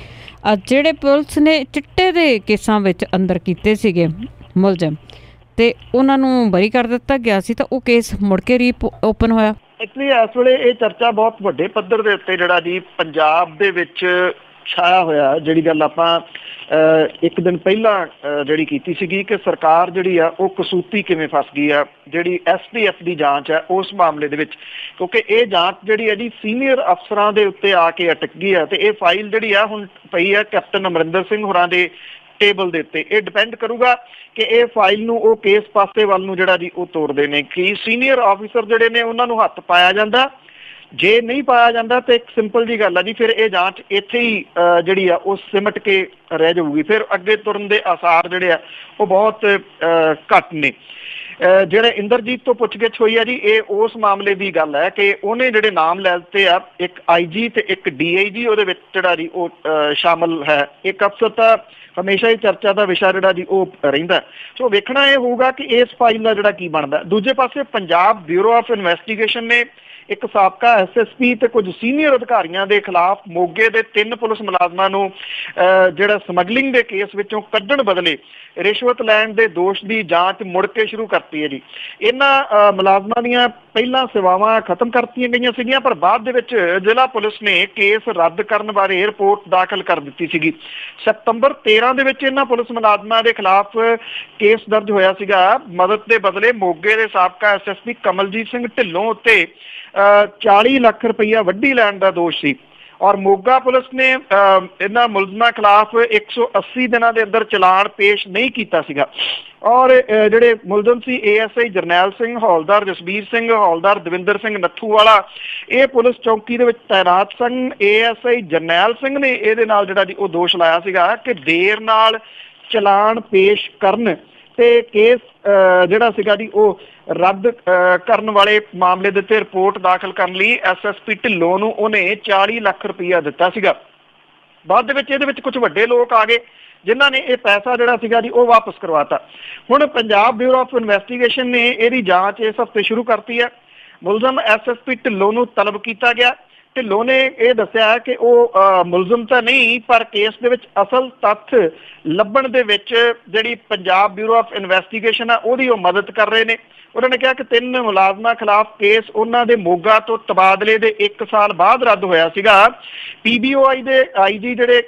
ਜਿਹੜੇ ਪੁਲਿਸ ਨੇ ਚਿੱਟੇ ਦੇ ਕੇਸਾਂ ਵਿੱਚ ਅੰਦਰ ਕੀਤੇ ਸੀਗੇ ਮੁਲਜ਼ਮ ਤੇ ਉਹਨਾਂ ਨੂੰ ਬਰੀ ਕਰ ਦਿੱਤਾ ਗਿਆ ਸੀ, ਤਾਂ ਉਹ ਕੇਸ ਮੁੜ ਕੇ ਓਪਨ ਹੋਇਆ। ਐਕਚੁਅਲੀ ਇਸ ਵੇਲੇ ਇਹ ਚਰਚਾ ਬਹੁਤ ਵੱਡੇ ਪੱਧਰ ਦੇ ਉੱਤੇ ਜਿਹੜਾ ਜੀ ਪੰਜਾਬ ਦੇ ਵਿੱਚ ਛਾਇਆ ਹੋਇਆ। ਜਿਹੜੀ ਗੱਲ ਆਪਾਂ ਇੱਕ ਦਿਨ ਪਹਿਲਾਂ ਜਿਹੜੀ ਕੀਤੀ ਸੀਗੀ ਕਿ ਸਰਕਾਰ ਜਿਹੜੀ ਆ ਉਹ ਕਸੂਤੀ ਕਿਵੇਂ ਫਸ ਗਈ ਆ, ਜਿਹੜੀ STF ਦੀ ਜਾਂਚ ਹੈ ਉਸ ਮਾਮਲੇ ਦੇ ਵਿੱਚ, ਕਿਉਂਕਿ ਇਹ ਜਾਂਚ ਜਿਹੜੀ ਹੈ ਜੀ ਸੀਨੀਅਰ ਅਫਸਰਾਂ ਦੇ ਉੱਤੇ ਆ ਕੇ ਅਟਕ ਗਈ ਆ। ਤੇ ਇਹ ਫਾਈਲ ਜਿਹੜੀ ਆ ਹੁਣ ਪਈ ਆ ਕੈਪਟਨ ਅਮਰਿੰਦਰ ਸਿੰਘ ਹੋਰਾਂ ਦੇ ਟੇਬਲ ਦੇ ਉੱਤੇ। ਇਹ ਡਿਪੈਂਡ ਕਰੂਗਾ ਕਿ ਇਹ ਫਾਈਲ ਨੂੰ ਉਹ ਕਿਸ ਪਾਸੇ ਵੱਲ ਨੂੰ ਜਿਹੜਾ ਜੀ ਉਹ ਤੋਰਦੇ ਨੇ। ਕਿ ਸੀਨੀਅਰ ਆਫੀਸਰ ਜਿਹੜੇ ਨੇ ਉਹਨਾਂ ਨੂੰ ਹੱਥ ਪਾਇਆ ਜਾਂਦਾ, ਜੇ ਨਹੀਂ ਪਾਇਆ ਜਾਂਦਾ ਤੇ ਇੱਕ ਸਿੰਪਲ ਜੀ ਗੱਲ ਆ ਜੀ, ਫਿਰ ਇਹ ਜਾਂਚ ਇੱਥੇ ਹੀ ਜਿਹੜੀ ਆ ਉਹ ਸਿਮਟ ਕੇ ਰਹਿ ਜਾਊਗੀ। ਫਿਰ ਅੱਗੇ ਤੁਰਨ ਦੇ ਆਸਾਰ ਜਿਹੜੇ ਆ ਉਹ ਬਹੁਤ ਘੱਟ ਨੇ। ਜਿਹੜੇ ਇੰਦਰਜੀਤ ਤੋਂ ਪੁੱਛਗਿੱਛ ਹੋਈ ਆ ਜੀ, ਇਹ ਉਸ ਮਾਮਲੇ ਦੀ ਗੱਲ ਹੈ ਕਿ ਉਹਨੇ ਜਿਹੜੇ ਨਾਮ ਲੈ ਦਿੱਤੇ ਆ, ਇੱਕ IG ਤੇ ਇੱਕ DIG ਉਹਦੇ ਵਿੱਚ ਜਿਹੜਾ ਜੀ ਉਹ ਸ਼ਾਮਲ ਹੈ। ਇੱਕ ਅਫਸਰ ਤਾਂ ਹਮੇਸ਼ਾ ਹੀ ਚਰਚਾ ਦਾ ਵਿਸ਼ਾ ਜਿਹੜਾ ਜੀ ਉਹ ਰਹਿੰਦਾ। ਸੋ ਵੇਖਣਾ ਇਹ ਹੋਊਗਾ ਕਿ ਇਸ ਫਾਈਲ ਦਾ ਜਿਹੜਾ ਕੀ ਬਣਦਾ। ਦੂਜੇ ਪਾਸੇ ਪੰਜਾਬ ਬਿਊਰੋ ਆਫ ਇਨਵੈਸਟੀਗੇਸ਼ਨ ਨੇ ਇੱਕ ਸਾਬਕਾ SSP ਤੇ ਕੁਝ ਸੀਨੀਅਰ ਅਧਿਕਾਰੀਆਂ ਦੇ ਖਿਲਾਫ ਮੋਗੇ ਦੇ 3 ਪੁਲਿਸ ਮੁਲਾਜ਼ਮਾਂ ਨੂੰ ਜਿਹੜਾ ਸਮਗਲਿੰਗ ਦੇ ਕੇਸ ਵਿੱਚੋਂ ਕੱਢਣ ਬਦਲੇ ਰਿਸ਼ਵਤ ਲੈਣ ਦੇ ਦੋਸ਼ ਦੀ ਜਾਂਚ ਮੁੜ ਕੇ ਸ਼ੁਰੂ ਕਰਤੀ ਹੈ ਜੀ। ਇਹਨਾਂ ਮੁਲਾਜ਼ਮਾਂ ਦੀਆਂ ਪਹਿਲਾਂ ਸੇਵਾਵਾਂ ਖਤਮ ਕਰਤੀਆਂ ਗਈਆਂ ਸੀਗੀਆਂ, ਪਰ ਬਾਅਦ ਦੇ ਵਿੱਚ ਜ਼ਿਲ੍ਹਾ ਪੁਲਿਸ ਨੇ ਕੇਸ ਰੱਦ ਕਰਨ ਬਾਰੇ ਰਿਪੋਰਟ ਦਾਖਲ ਕਰ ਦਿੱਤੀ ਸੀਗੀ। ਸਤੰਬਰ 13 ਦੇ ਵਿੱਚ ਇਹਨਾਂ ਪੁਲਿਸ ਮੁਲਾਜ਼ਮਾਂ ਦੇ ਖਿਲਾਫ ਕੇਸ ਦਰਜ ਹੋਇਆ ਸੀਗਾ। ਮਦਦ ਦੇ ਬਦਲੇ ਮੋਗੇ ਦੇ ਸਾਬਕਾ SSP ਕਮਲਜੀਤ ਸਿੰਘ ਢਿੱਲੋਂ ਉੱਤੇ 40 ਲੱਖ ਰੁਪਈਆ ਵੱਢੀ ਲੈਣ ਦਾ ਦੋਸ਼ ਸੀ। ਔਰ ਮੋਗਾ ਪੁਲਿਸ ਨੇ ਇਹਨਾਂ ਮੁਲਜ਼ਮਾਂ ਖਿਲਾਫ 180 ਦਿਨਾਂ ਦੇ ਅੰਦਰ ਚਲਾਨ ਪੇਸ਼ ਨਹੀਂ ਕੀਤਾ ਸੀਗਾ। ਔਰ ਜਿਹੜੇ ਮੁਲਜ਼ਮ ਸੀ ASI ਜਰਨੈਲ ਸਿੰਘ, ਹੌਲਦਾਰ ਜਸਬੀਰ ਸਿੰਘ, ਹੌਲਦਾਰ ਦਵਿੰਦਰ ਸਿੰਘ ਨੱਥੂਵਾਲਾ, ਇਹ ਪੁਲਿਸ ਚੌਕੀ ਦੇ ਵਿੱਚ ਤੈਨਾਤ ਸਨ। ASI ਜਰਨੈਲ ਸਿੰਘ ਨੇ ਇਹਦੇ ਨਾਲ ਜਿਹੜਾ ਜੀ ਉਹ ਦੋਸ਼ ਲਾਇਆ ਸੀਗਾ ਕਿ ਦੇਰ ਨਾਲ ਚਲਾਨ ਪੇਸ਼ ਕਰਨ ਤੇ ਕੇਸ ਜਿਹੜਾ ਸੀਗਾ ਜੀ ਉਹ ਰੱਦ ਕਰਨ ਵਾਲੇ ਮਾਮਲੇ ਦੇ ਉੱਤੇ ਰਿਪੋਰਟ ਦਾਖਲ ਕਰਨ ਲਈ SSP ਢਿੱਲੋਂ ਨੂੰ ਉਹਨੇ 40 ਲੱਖ ਰੁਪਈਆ ਦਿੱਤਾ ਸੀਗਾ। ਬਾਅਦ ਦੇ ਵਿੱਚ ਇਹਦੇ ਵਿੱਚ ਕੁਝ ਵੱਡੇ ਲੋਕ ਆ ਗਏ ਜਿਨ੍ਹਾਂ ਨੇ ਇਹ ਪੈਸਾ ਜਿਹੜਾ ਸੀਗਾ ਜੀ ਉਹ ਵਾਪਸ ਕਰਵਾਤਾ। ਹੁਣ ਪੰਜਾਬ ਬਿਊਰੋ ਆਫ ਇਨਵੈਸਟੀਗੇਸ਼ਨ ਨੇ ਇਹਦੀ ਜਾਂਚ ਇਸ ਹਫ਼ਤੇ ਸ਼ੁਰੂ ਕਰਤੀ ਹੈ। ਮੁਲਜ਼ਮ SSP ਢਿੱਲੋਂ ਨੂੰ ਤਲਬ ਕੀਤਾ ਗਿਆ। ਢਿੱਲੋਂ ਨੇ ਇਹ ਦੱਸਿਆ ਕਿ ਉਹ ਮੁਲਜ਼ਮ ਤਾਂ ਨਹੀਂ, ਪਰ ਕੇਸ ਦੇ ਵਿੱਚ ਅਸਲ ਤੱਥ ਲੱਭਣ ਦੇ ਵਿੱਚ ਜਿਹੜੀ ਪੰਜਾਬ ਬਿਊਰੋ ਆਫ ਇਨਵੈਸਟੀਗੇਸ਼ਨ ਆ ਉਹਦੀ ਉਹ ਮਦਦ ਕਰ ਰਹੇ ਨੇ। ਉਹਨਾਂ ਨੇ ਕਿਹਾ ਕਿ 3 ਮੁਲਾਜ਼ਮਾਂ ਖਿਲਾਫ ਕੇਸ ਉਹਨਾਂ ਦੇ ਮੋਗਾ ਤੋਂ ਤਬਾਦਲੇ ਦੇ 1 ਸਾਲ ਬਾਅਦ ਰੱਦ ਹੋਇਆ ਸੀਗਾ। PBOI ਦੇ IG ਜਿਹੜੇ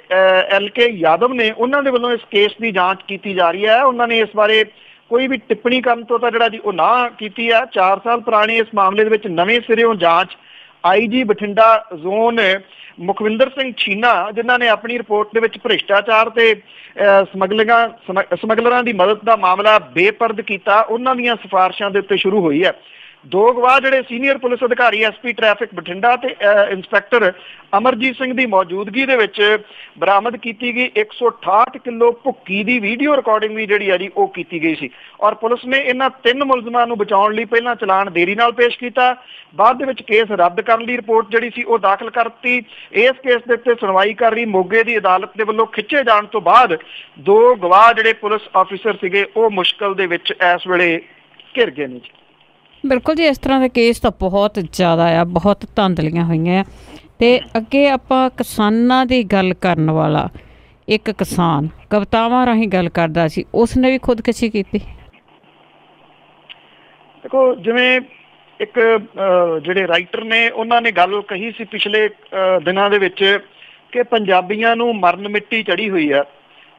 LK ਯਾਦਵ ਨੇ, ਉਹਨਾਂ ਦੇ ਵੱਲੋਂ ਇਸ ਕੇਸ ਦੀ ਜਾਂਚ ਕੀਤੀ ਜਾ ਰਹੀ ਹੈ। ਉਹਨਾਂ ਨੇ ਇਸ ਬਾਰੇ ਕੋਈ ਵੀ ਟਿੱਪਣੀ ਕਰਨ ਤੋਂ ਤਾਂ ਜਿਹੜਾ ਜੀ ਉਹ ਨਾ ਕੀਤੀ ਆ। 4 ਸਾਲ ਪੁਰਾਣੇ ਇਸ ਮਾਮਲੇ ਦੇ ਵਿੱਚ ਨਵੇਂ ਸਿਰਿਓਂ ਜਾਂਚ IG ਬਠਿੰਡਾ ਜ਼ੋਨ ਮੁਖਵਿੰਦਰ ਸਿੰਘ ਛੀਨਾ, ਜਿਨ੍ਹਾਂ ਨੇ ਆਪਣੀ ਰਿਪੋਰਟ ਦੇ ਵਿੱਚ ਭ੍ਰਿਸ਼ਟਾਚਾਰ ਤੇ ਸਮਗਲਰਾਂ ਦੀ ਮਦਦ ਦਾ ਮਾਮਲਾ ਬੇਪਰਦ ਕੀਤਾ, ਉਹਨਾਂ ਦੀਆਂ ਸਿਫਾਰਿਸ਼ਾਂ ਦੇ ਉੱਤੇ ਸ਼ੁਰੂ ਹੋਈ ਹੈ। 2 ਗਵਾਹ ਜਿਹੜੇ ਸੀਨੀਅਰ ਪੁਲਿਸ ਅਧਿਕਾਰੀ SP ਟ੍ਰੈਫਿਕ ਬਠਿੰਡਾ ਤੇ ਇੰਸਪੈਕਟਰ ਅਮਰਜੀਤ ਸਿੰਘ ਦੀ ਮੌਜੂਦਗੀ ਦੇ ਵਿੱਚ ਬਰਾਮਦ ਕੀਤੀ ਗਈ 168 ਕਿਲੋ ਭੁੱਕੀ ਦੀ ਵੀਡੀਓ ਰਿਕਾਰਡਿੰਗ ਵੀ ਜਿਹੜੀ ਆ ਜੀ ਉਹ ਕੀਤੀ ਗਈ ਸੀ। ਔਰ ਪੁਲਿਸ ਨੇ ਇਹਨਾਂ 3 ਮੁਲਜ਼ਮਾਂ ਨੂੰ ਬਚਾਉਣ ਲਈ ਪਹਿਲਾਂ ਚਲਾਨ ਦੇਰੀ ਨਾਲ ਪੇਸ਼ ਕੀਤਾ, ਬਾਅਦ ਦੇ ਵਿੱਚ ਕੇਸ ਰੱਦ ਕਰਨ ਲਈ ਰਿਪੋਰਟ ਜਿਹੜੀ ਸੀ ਉਹ ਦਾਖਲ ਕਰਤੀ। ਇਸ ਕੇਸ ਦੇ ਉੱਤੇ ਸੁਣਵਾਈ ਕਰ ਰਹੀ ਮੋਗੇ ਦੀ ਅਦਾਲਤ ਦੇ ਵੱਲੋਂ ਖਿੱਚੇ ਜਾਣ ਤੋਂ ਬਾਅਦ 2 ਗਵਾਹ ਜਿਹੜੇ ਪੁਲਿਸ ਆਫੀਸਰ ਸੀਗੇ ਉਹ ਮੁਸ਼ਕਲ ਦੇ ਵਿੱਚ ਇਸ ਵੇਲੇ ਘਿਰ ਗਏ ਨੇ ਜੀ। ਬਿਲਕੁਲ ਜੀ, ਇਸ ਤਰ੍ਹਾਂ ਦੇ ਕੇਸ ਤਾਂ ਬਹੁਤ ਜ਼ਿਆਦਾ ਆ, ਬਹੁਤ ਧਾਂਦਲੀਆਂ ਹੋਈਆਂ। ਤੇ ਅੱਗੇ ਆਪਾਂ ਕਿਸਾਨਾਂ ਦੀ ਗੱਲ ਕਰਨ ਵਾਲਾ ਇੱਕ ਕਿਸਾਨ ਕਵਿਤਾਵਾਂ ਰਾਹੀਂ ਗੱਲ ਕਰਦਾ ਸੀ, ਉਸਨੇ ਵੀ ਖੁਦਕੁਸ਼ੀ ਕੀਤੀ। ਦੇਖੋ, ਜਿਵੇਂ ਇੱਕ ਜਿਹੜੇ ਰਾਈਟਰ ਨੇ ਉਹਨਾਂ ਨੇ ਗੱਲ ਕਹੀ ਸੀ ਪਿਛਲੇ ਦਿਨਾਂ ਦੇ ਵਿੱਚ ਕਿ ਪੰਜਾਬੀਆਂ ਨੂੰ ਮਰਨ ਮਿੱਟੀ ਚੜੀ ਹੋਈ ਆ।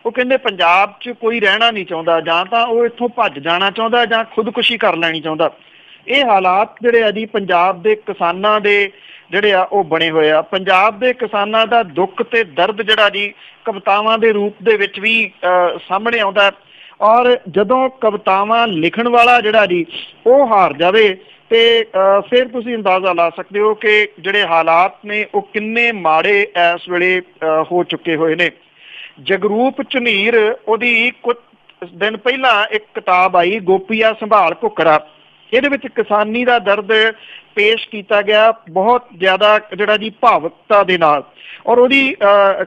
ਉਹ ਕਹਿੰਦੇ ਪੰਜਾਬ 'ਚ ਕੋਈ ਰਹਿਣਾ ਨਹੀਂ ਚਾਹੁੰਦਾ, ਜਾਂ ਤਾਂ ਉਹ ਇੱਥੋਂ ਭੱਜ ਜਾਣਾ ਚਾਹੁੰਦਾ ਜਾਂ ਖੁਦਕੁਸ਼ੀ ਕਰ ਲੈਣੀ ਚਾਹੁੰਦਾ। ਇਹ ਹਾਲਾਤ ਜਿਹੜੇ ਆ ਜੀ ਪੰਜਾਬ ਦੇ ਕਿਸਾਨਾਂ ਦੇ ਜਿਹੜੇ ਆ ਉਹ ਬਣੇ ਹੋਏ ਆ। ਪੰਜਾਬ ਦੇ ਕਿਸਾਨਾਂ ਦਾ ਦੁੱਖ ਤੇ ਦਰਦ ਜਿਹੜਾ ਜੀ ਕਵਿਤਾਵਾਂ ਦੇ ਰੂਪ ਦੇ ਵਿੱਚ ਵੀ ਸਾਹਮਣੇ ਆਉਂਦਾ। ਔਰ ਜਦੋਂ ਕਵਿਤਾਵਾਂ ਲਿਖਣ ਵਾਲਾ ਜਿਹੜਾ ਜੀ ਉਹ ਹਾਰ ਜਾਵੇ ਤੇ ਫਿਰ ਤੁਸੀਂ ਅੰਦਾਜ਼ਾ ਲਾ ਸਕਦੇ ਹੋ ਕਿ ਜਿਹੜੇ ਹਾਲਾਤ ਨੇ ਉਹ ਕਿੰਨੇ ਮਾੜੇ ਇਸ ਵੇਲੇ ਹੋ ਚੁੱਕੇ ਹੋਏ ਨੇ। ਜਗਰੂਪ ਝੁਨੀਰ ਉਹਦੀ ਕੁਝ ਦਿਨ ਪਹਿਲਾਂ ਇੱਕ ਕਿਤਾਬ ਆਈ ਗੋਪੀਆ ਸੰਭਾਲ ਘੁੱਕਰਾ, ਇਹਦੇ ਵਿੱਚ ਕਿਸਾਨੀ ਦਾ ਦਰਦ ਪੇਸ਼ ਕੀਤਾ ਗਿਆ ਬਹੁਤ ਜ਼ਿਆਦਾ ਜਿਹੜਾ ਜੀ ਭਾਵੁਕਤਾ ਦੇ ਨਾਲ। ਔਰ ਉਹਦੀ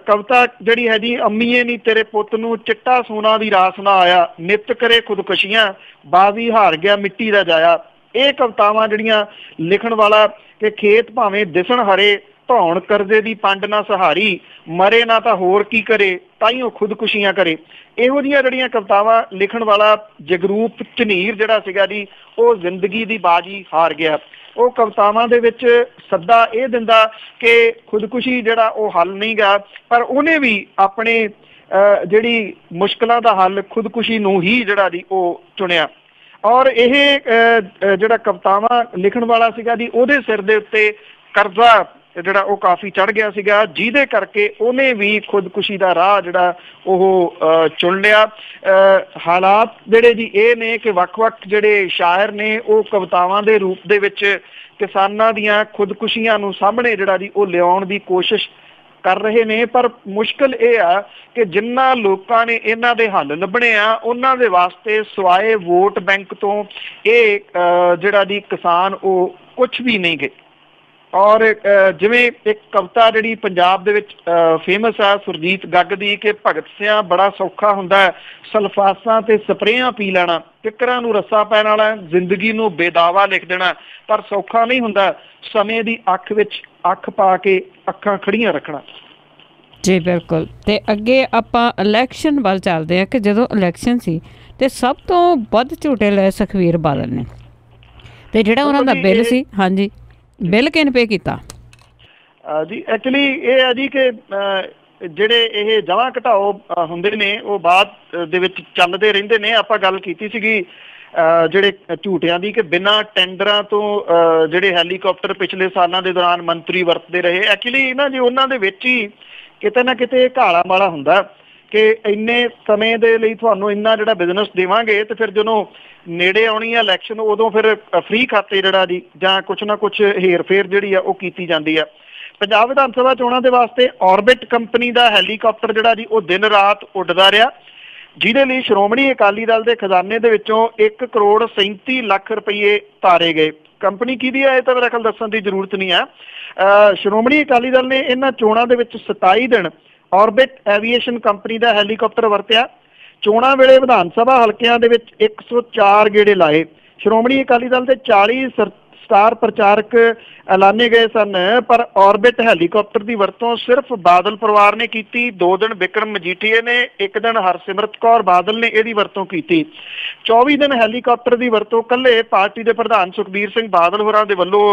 ਕਵਿਤਾ ਜਿਹੜੀ ਹੈ ਜੀ, ਅੰਮੀਏ ਨੀ ਤੇਰੇ ਪੁੱਤ ਨੂੰ ਚਿੱਟਾ ਸੋਨਾ ਦੀ ਰਾਸ ਨਾ ਆਇਆ, ਨਿੱਤ ਕਰੇ ਖੁਦਕੁਸ਼ੀਆਂ ਬਾਜ਼ੀ ਹਾਰ ਗਿਆ ਮਿੱਟੀ ਦਾ ਜਾਇਆ। ਇਹ ਕਵਿਤਾਵਾਂ ਜਿਹੜੀਆਂ ਲਿਖਣ ਵਾਲਾ ਕਿ ਖੇਤ ਭਾਵੇਂ ਦਿਸਣ ਹਰੇ, ਧੌਣ ਕਰਜ਼ੇ ਦੀ ਪੰਡ ਨਾ ਸਹਾਰੀ, ਮਰੇ ਨਾ ਤਾਂ ਹੋਰ ਕੀ ਕਰੇ, ਤਾਈਓ ਖੁਦਕੁਸ਼ੀਆਂ ਕਰੇ। ਇਹੋ ਜਿਹੀਆਂ ਜਿਹੜੀਆਂ ਕਵਿਤਾਵਾਂ ਲਿਖਣ ਵਾਲਾ ਜਗਰੂਪ ਝੁਨੀਰ ਜਿਹੜਾ ਸੀਗਾ ਜੀ ਉਹ ਜ਼ਿੰਦਗੀ ਦੀ ਬਾਜੀ ਹਾਰ ਗਿਆ। ਉਹ ਕਵਿਤਾਵਾਂ ਦੇ ਵਿੱਚ ਸੱਦਾ ਇਹ ਦਿੰਦਾ ਕਿ ਖੁਦਕੁਸ਼ੀ ਜਿਹੜਾ ਉਹ ਹੱਲ ਨਹੀਂ ਗਾ, ਪਰ ਉਹਨੇ ਵੀ ਆਪਣੇ ਜਿਹੜੀ ਮੁਸ਼ਕਲਾਂ ਦਾ ਹੱਲ ਖੁਦਕੁਸ਼ੀ ਨੂੰ ਹੀ ਜਿਹੜਾ ਜੀ ਉਹ ਚੁਣਿਆ। ਔਰ ਇਹ ਜਿਹੜਾ ਕਵਿਤਾਵਾਂ ਲਿਖਣ ਵਾਲਾ ਸੀਗਾ ਜੀ ਉਹਦੇ ਸਿਰ ਦੇ ਉੱਤੇ ਕਰਜ਼ਾ ਜਿਹੜਾ ਉਹ ਕਾਫੀ ਚੜ ਗਿਆ ਸੀਗਾ, ਜਿਹਦੇ ਕਰਕੇ ਉਹਨੇ ਵੀ ਖੁਦਕੁਸ਼ੀ ਦਾ ਰਾਹ ਜਿਹੜਾ ਉਹ ਚੁਣ ਲਿਆ। ਹਾਲਾਤ ਜਿਹੜੇ ਜੀ ਇਹ ਨੇ ਕਿ ਵੱਖ-ਵੱਖ ਜਿਹੜੇ ਸ਼ਾਇਰ ਨੇ ਉਹ ਕਵਿਤਾਵਾਂ ਦੇ ਰੂਪ ਦੇ ਵਿੱਚ ਕਿਸਾਨਾਂ ਦੀਆਂ ਖੁਦਕੁਸ਼ੀਆਂ ਨੂੰ ਸਾਹਮਣੇ ਜਿਹੜਾ ਜੀ ਉਹ ਲਿਆਉਣ ਦੀ ਕੋਸ਼ਿਸ਼ ਕਰ ਰਹੇ ਨੇ। ਪਰ ਮੁਸ਼ਕਲ ਇਹ ਆ ਕਿ ਜਿੰਨਾ ਲੋਕਾਂ ਨੇ ਇਹਨਾਂ ਦੇ ਹੱਲ ਲੱਭਣੇ ਆ ਉਹਨਾਂ ਦੇ ਵਾਸਤੇ ਸਿਵਾਏ ਵੋਟ ਬੈਂਕ ਤੋਂ ਇਹ ਜਿਹੜਾ ਜੀ ਕਿਸਾਨ ਉਹ ਕੁਛ ਵੀ ਨਹੀਂ ਗਏ। ਔਰ ਜਿਵੇਂ ਇੱਕ ਕਵਿਤਾ ਜਿਹੜੀ ਪੰਜਾਬ ਦੇ ਵਿੱਚ ਫੇਮਸ ਆ ਸੁਰਜੀਤ ਗੱਗ ਦੀ ਕਿ ਭਗਤ ਸਿਆਂ ਬੜਾ ਸੌਖਾ ਹੁੰਦਾ, ਸਲਫਾਸਾਂ ਤੇ ਸਪਰੇਆਂ ਪੀ ਲੈਣਾ, ਕਿੱਕਰਾਂ ਨੂੰ ਰੱਸਾ ਪੈਣ ਵਾਲਾ, ਜ਼ਿੰਦਗੀ ਨੂੰ ਬੇਦਾਵਾ ਲਿਖ ਦੇਣਾ, ਪਰ ਸੌਖਾ ਨਹੀਂ ਹੁੰਦਾ ਸਮੇਂ ਦੀ ਅੱਖ ਵਿੱਚ ਅੱਖ ਪਾ ਕੇ ਅੱਖਾਂ ਖੜੀਆਂ ਰੱਖਣਾ। ਜੀ ਬਿਲਕੁਲ। ਤੇ ਅੱਗੇ ਆਪਾਂ ਇਲੈਕਸ਼ਨ ਵੱਲ ਚੱਲਦੇ ਹਾਂ ਕਿ ਜਦੋਂ ਇਲੈਕਸ਼ਨ ਸੀ ਤੇ ਸਭ ਤੋਂ ਵੱਧ ਝੂਟੇ ਲਏ ਸੁਖਬੀਰ ਬਾਦਲ ਨੇ, ਤੇ ਜਿਹੜਾ ਉਹਨਾਂ ਦਾ ਬਿੱਲ ਸੀ, ਹਾਂਜੀ, ਬਿੱਲ ਕਿਹਨੇ ਪੇ ਕੀਤਾ ਜੀ? ਐਕਚੁਅਲੀ ਇਹ ਆ ਜੀ ਕਿ ਜਿਹੜੇ ਇਹ ਜਮਾਂ ਘਟਾਓ ਹੁੰਦੇ ਨੇ ਉਹ ਬਾਅਦ ਦੇ ਵਿੱਚ ਚੱਲਦੇ ਰਹਿੰਦੇ ਨੇ। ਆਪਾਂ ਗੱਲ ਕੀਤੀ ਸੀਗੀ ਜਿਹੜੇ ਝੂਟਿਆਂ ਦੀ ਕਿ ਬਿਨਾਂ ਟੈਂਡਰਾਂ ਤੋਂ ਜਿਹੜੇ ਹੈਲੀਕਾਪਟਰ ਪਿਛਲੇ ਸਾਲਾਂ ਦੇ ਦੌਰਾਨ ਮੰਤਰੀ ਵਰਤਦੇ ਰਹੇ। ਐਕਚੁਅਲੀ ਨਾ ਜੀ ਉਹਨਾਂ ਦੇ ਵਿੱਚ ਹੀ ਕਿਤੇ ਨਾ ਕਿਤੇ ਘਾਲਾ ਮਾਲਾ ਹੁੰਦਾ ਕਿ ਇੰਨੇ ਸਮੇਂ ਦੇ ਲਈ ਤੁਹਾਨੂੰ ਇੰਨਾ ਜਿਹੜਾ ਬਿਜ਼ਨਸ ਦੇਵਾਂਗੇ ਤੇ ਫਿਰ ਜਦੋਂ ਨੇੜੇ ਆਉਣੀ ਆ ਇਲੈਕਸ਼ਨ ਉਦੋਂ ਫਿਰ ਫ੍ਰੀ ਖਾਤੇ ਜਿਹੜਾ ਜੀ ਜਾਂ ਕੁਛ ਨਾ ਕੁਛ ਹੇਰ ਫੇਰ ਜਿਹੜੀ ਆ ਉਹ ਕੀਤੀ ਜਾਂਦੀ ਆ। ਪੰਜਾਬ ਵਿਧਾਨ ਸਭਾ ਚੋਣਾਂ ਦੇ ਵਾਸਤੇ ਔਰਬਿਟ ਕੰਪਨੀ ਦਾ ਹੈਲੀਕਾਪਟਰ ਜਿਹੜਾ ਜੀ ਉਹ ਦਿਨ ਰਾਤ ਉੱਡਦਾ ਰਿਹਾ, ਜਿਹਦੇ ਲਈ ਸ਼੍ਰੋਮਣੀ ਅਕਾਲੀ ਦਲ ਦੇ ਖਜ਼ਾਨੇ ਦੇ ਵਿੱਚੋਂ 1 ਕਰੋੜ 37 ਲੱਖ ਰੁਪਏ ਤਾਰੇ ਗਏ। ਕੰਪਨੀ ਕਿਹਦੀ ਆ ਇਹ ਤਾਂ ਮੇਰਾ ਖਿਆਲ ਦੱਸਣ ਦੀ ਜ਼ਰੂਰਤ ਨਹੀਂ ਆ। ਸ਼੍ਰੋਮਣੀ ਅਕਾਲੀ ਦਲ ਨੇ ਇਹਨਾਂ ਚੋਣਾਂ ਦੇ ਵਿੱਚ 27 ਦਿਨ ਔਰਬਿਟ ਐਵੀਏਸ਼ਨ ਕੰਪਨੀ ਦਾ ਹੈਲੀਕਾਪਟਰ ਵਰਤਿਆ। ਚੋਣਾਂ ਵੇਲੇ ਵਿਧਾਨ ਸਭਾ ਹਲਕਿਆਂ ਦੇ ਵਿੱਚ 104 ਗੇੜੇ ਲਾਏ। ਸ਼੍ਰੋਮਣੀ ਅਕਾਲੀ ਦਲ ਦੇ 40 ਸਟਾਰ ਪ੍ਰਚਾਰਕ ਐਲਾਨੇ ਗਏ ਸਨ, ਪਰ ਔਰਬਿਟ ਹੈਲੀਕਾਪਟਰ ਦੀ ਵਰਤੋਂ ਸਿਰਫ ਬਾਦਲ ਪਰਿਵਾਰ ਨੇ ਕੀਤੀ। 2 ਦਿਨ ਬਿਕਰਮ ਮਜੀਠੀਏ ਨੇ, 1 ਦਿਨ ਹਰਸਿਮਰਤ ਕੌਰ ਬਾਦਲ ਨੇ ਇਹਦੀ ਵਰਤੋਂ ਕੀਤੀ। 24 ਦਿਨ ਹੈਲੀਕਾਪਟਰ ਦੀ ਵਰਤੋਂ ਕੱਲੇ ਪਾਰਟੀ ਦੇ ਪ੍ਰਧਾਨ ਸੁਖਬੀਰ ਸਿੰਘ ਬਾਦਲ ਹੋਰਾਂ ਦੇ ਵੱਲੋਂ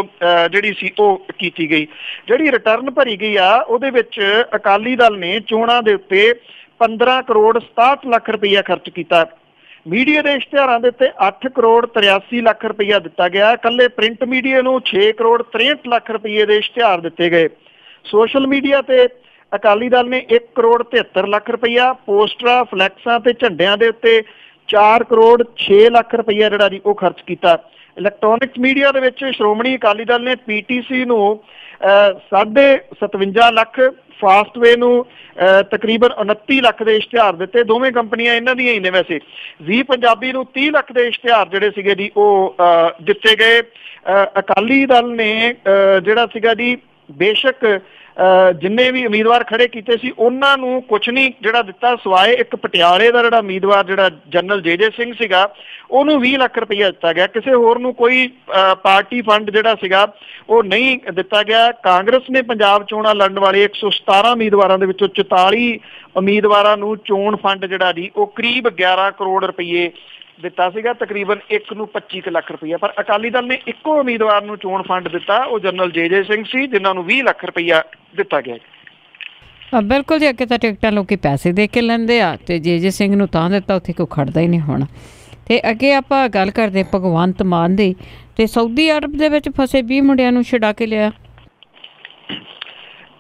ਜਿਹੜੀ ਸੀ ਉਹ ਕੀਤੀ ਗਈ। ਜਿਹੜੀ ਰਿਟਰਨ ਭਰੀ ਗਈ ਆ ਉਹਦੇ ਵਿੱਚ ਅਕਾਲੀ ਦਲ ਨੇ ਚੋਣਾਂ ਦੇ ਉੱਤੇ 15 ਕਰੋੜ 67 ਲੱਖ ਰੁਪਈਆ ਖਰਚ ਕੀਤਾ। ਮੀਡੀਆ ਦੇ ਇਸ਼ਤਿਹਾਰਾਂ ਦੇ ਉੱਤੇ 8 ਕਰੋੜ 83 ਲੱਖ ਰੁਪਈਆ ਦਿੱਤਾ ਗਿਆ। ਇਕੱਲੇ ਪ੍ਰਿੰਟ ਮੀਡੀਆ ਨੂੰ 6 ਕਰੋੜ 63 ਲੱਖ ਰੁਪਈਏ ਦੇ ਇਸ਼ਤਿਹਾਰ ਦਿੱਤੇ ਗਏ। ਸੋਸ਼ਲ ਮੀਡੀਆ ਤੇ ਅਕਾਲੀ ਦਲ ਨੇ 1 ਕਰੋੜ 73 ਲੱਖ ਰੁਪਈਆ, ਪੋਸਟਰਾਂ, ਫਲੈਕਸਾਂ ਤੇ ਝੰਡਿਆਂ ਦੇ ਉੱਤੇ 4 ਕਰੋੜ 6 ਲੱਖ ਰੁਪਈਆ ਜਿਹੜਾ ਜੀ ਉਹ ਖਰਚ ਕੀਤਾ। ਇਲੈਕਟ੍ਰੋਨਿਕਸ ਮੀਡੀਆ ਦੇ ਵਿੱਚ ਸ਼੍ਰੋਮਣੀ ਅਕਾਲੀ ਦਲ ਨੇ PTC ਨੂੰ 57.5 ਲੱਖ, ਫਾਸਟਵੇ ਨੂੰ ਤਕਰੀਬਨ 29 ਲੱਖ ਦੇ ਇਸ਼ਤਿਹਾਰ ਦਿੱਤੇ। ਦੋਵੇਂ ਕੰਪਨੀਆਂ ਇਹਨਾਂ ਦੀਆਂ ਹੀ ਨੇ। ਵੈਸੇ ਜ਼ੀ ਪੰਜਾਬੀ ਨੂੰ 30 ਲੱਖ ਦੇ ਇਸ਼ਤਿਹਾਰ ਜਿਹੜੇ ਸੀਗੇ ਜੀ ਉਹ ਦਿੱਤੇ ਗਏ। ਅਕਾਲੀ ਦਲ ਨੇ ਜਿਹੜਾ ਸੀਗਾ ਜੀ ਬੇਸ਼ੱਕ ਜਿੰਨੇ ਵੀ ਉਮੀਦਵਾਰ ਖੜੇ ਕੀਤੇ ਸੀ ਉਹਨਾਂ ਨੂੰ ਕੁਛ ਨਹੀਂ ਜਿਹੜਾ ਦਿੱਤਾ, ਸਿਵਾਏ ਇੱਕ ਪਟਿਆਲੇ ਦਾ ਜਿਹੜਾ ਉਮੀਦਵਾਰ ਜਿਹੜਾ ਜਨਰਲ JJ ਸਿੰਘ ਸੀਗਾ ਉਹਨੂੰ 20 ਲੱਖ ਰੁਪਈਆ ਦਿੱਤਾ ਗਿਆ। ਕਿਸੇ ਹੋਰ ਨੂੰ ਕੋਈ ਪਾਰਟੀ ਫੰਡ ਜਿਹੜਾ ਸੀਗਾ ਉਹ ਨਹੀਂ ਦਿੱਤਾ ਗਿਆ। ਕਾਂਗਰਸ ਨੇ ਪੰਜਾਬ ਚੋਣਾਂ ਲੜਨ ਵਾਲੇ 117 ਉਮੀਦਵਾਰਾਂ ਦੇ ਵਿੱਚੋਂ 44 ਉਮੀਦਵਾਰਾਂ ਨੂੰ ਚੋਣ ਫੰਡ ਜਿਹੜਾ ਜੀ ਉਹ ਕਰੀਬ 11 ਕਰੋੜ ਰੁਪਈਏ ਦਿੱਤਾ ਸੀਗਾ, ਤਕਰੀਬਨ ਇੱਕ ਨੂੰ 25 ਲੱਖ ਰੁਪਈਆ। ਪਰ ਅਕਾਲੀ ਦਲ ਨੇ ਇੱਕੋ ਉਮੀਦਵਾਰ ਨੂੰ ਚੋਣ ਫੰਡ ਦਿੱਤਾ, ਉਹ ਜਨਰਲ JJ ਸਿੰਘ ਸੀ, ਜਿਨ੍ਹਾਂ ਨੂੰ 20 ਲੱਖ ਰੁਪਈਆ ਦਿੱਤਾ ਗਿਆ। ਬਿਲਕੁਲ ਜੀ, ਅੱਗੇ ਤਾਂ ਟਿਕਟਾਂ ਲੋਕੀ ਪੈਸੇ ਦੇ ਕੇ ਲੈਂਦੇ ਆ ਤੇ JJ ਸਿੰਘ ਨੂੰ ਤਾਂ ਦਿੱਤਾ, ਉੱਥੇ ਕੋਈ ਖੜਦਾ ਹੀ ਨਹੀਂ ਹੋਣਾ। ਤੇ ਅੱਗੇ ਆਪਾਂ ਗੱਲ ਕਰਦੇ ਭਗਵੰਤ ਮਾਨ ਦੀ, ਤੇ ਸਾਊਦੀ ਅਰਬ ਦੇ ਵਿੱਚ ਫਸੇ 20 ਮੁੰਡਿਆਂ ਨੂੰ ਛੁਡਾ ਕੇ ਲਿਆ।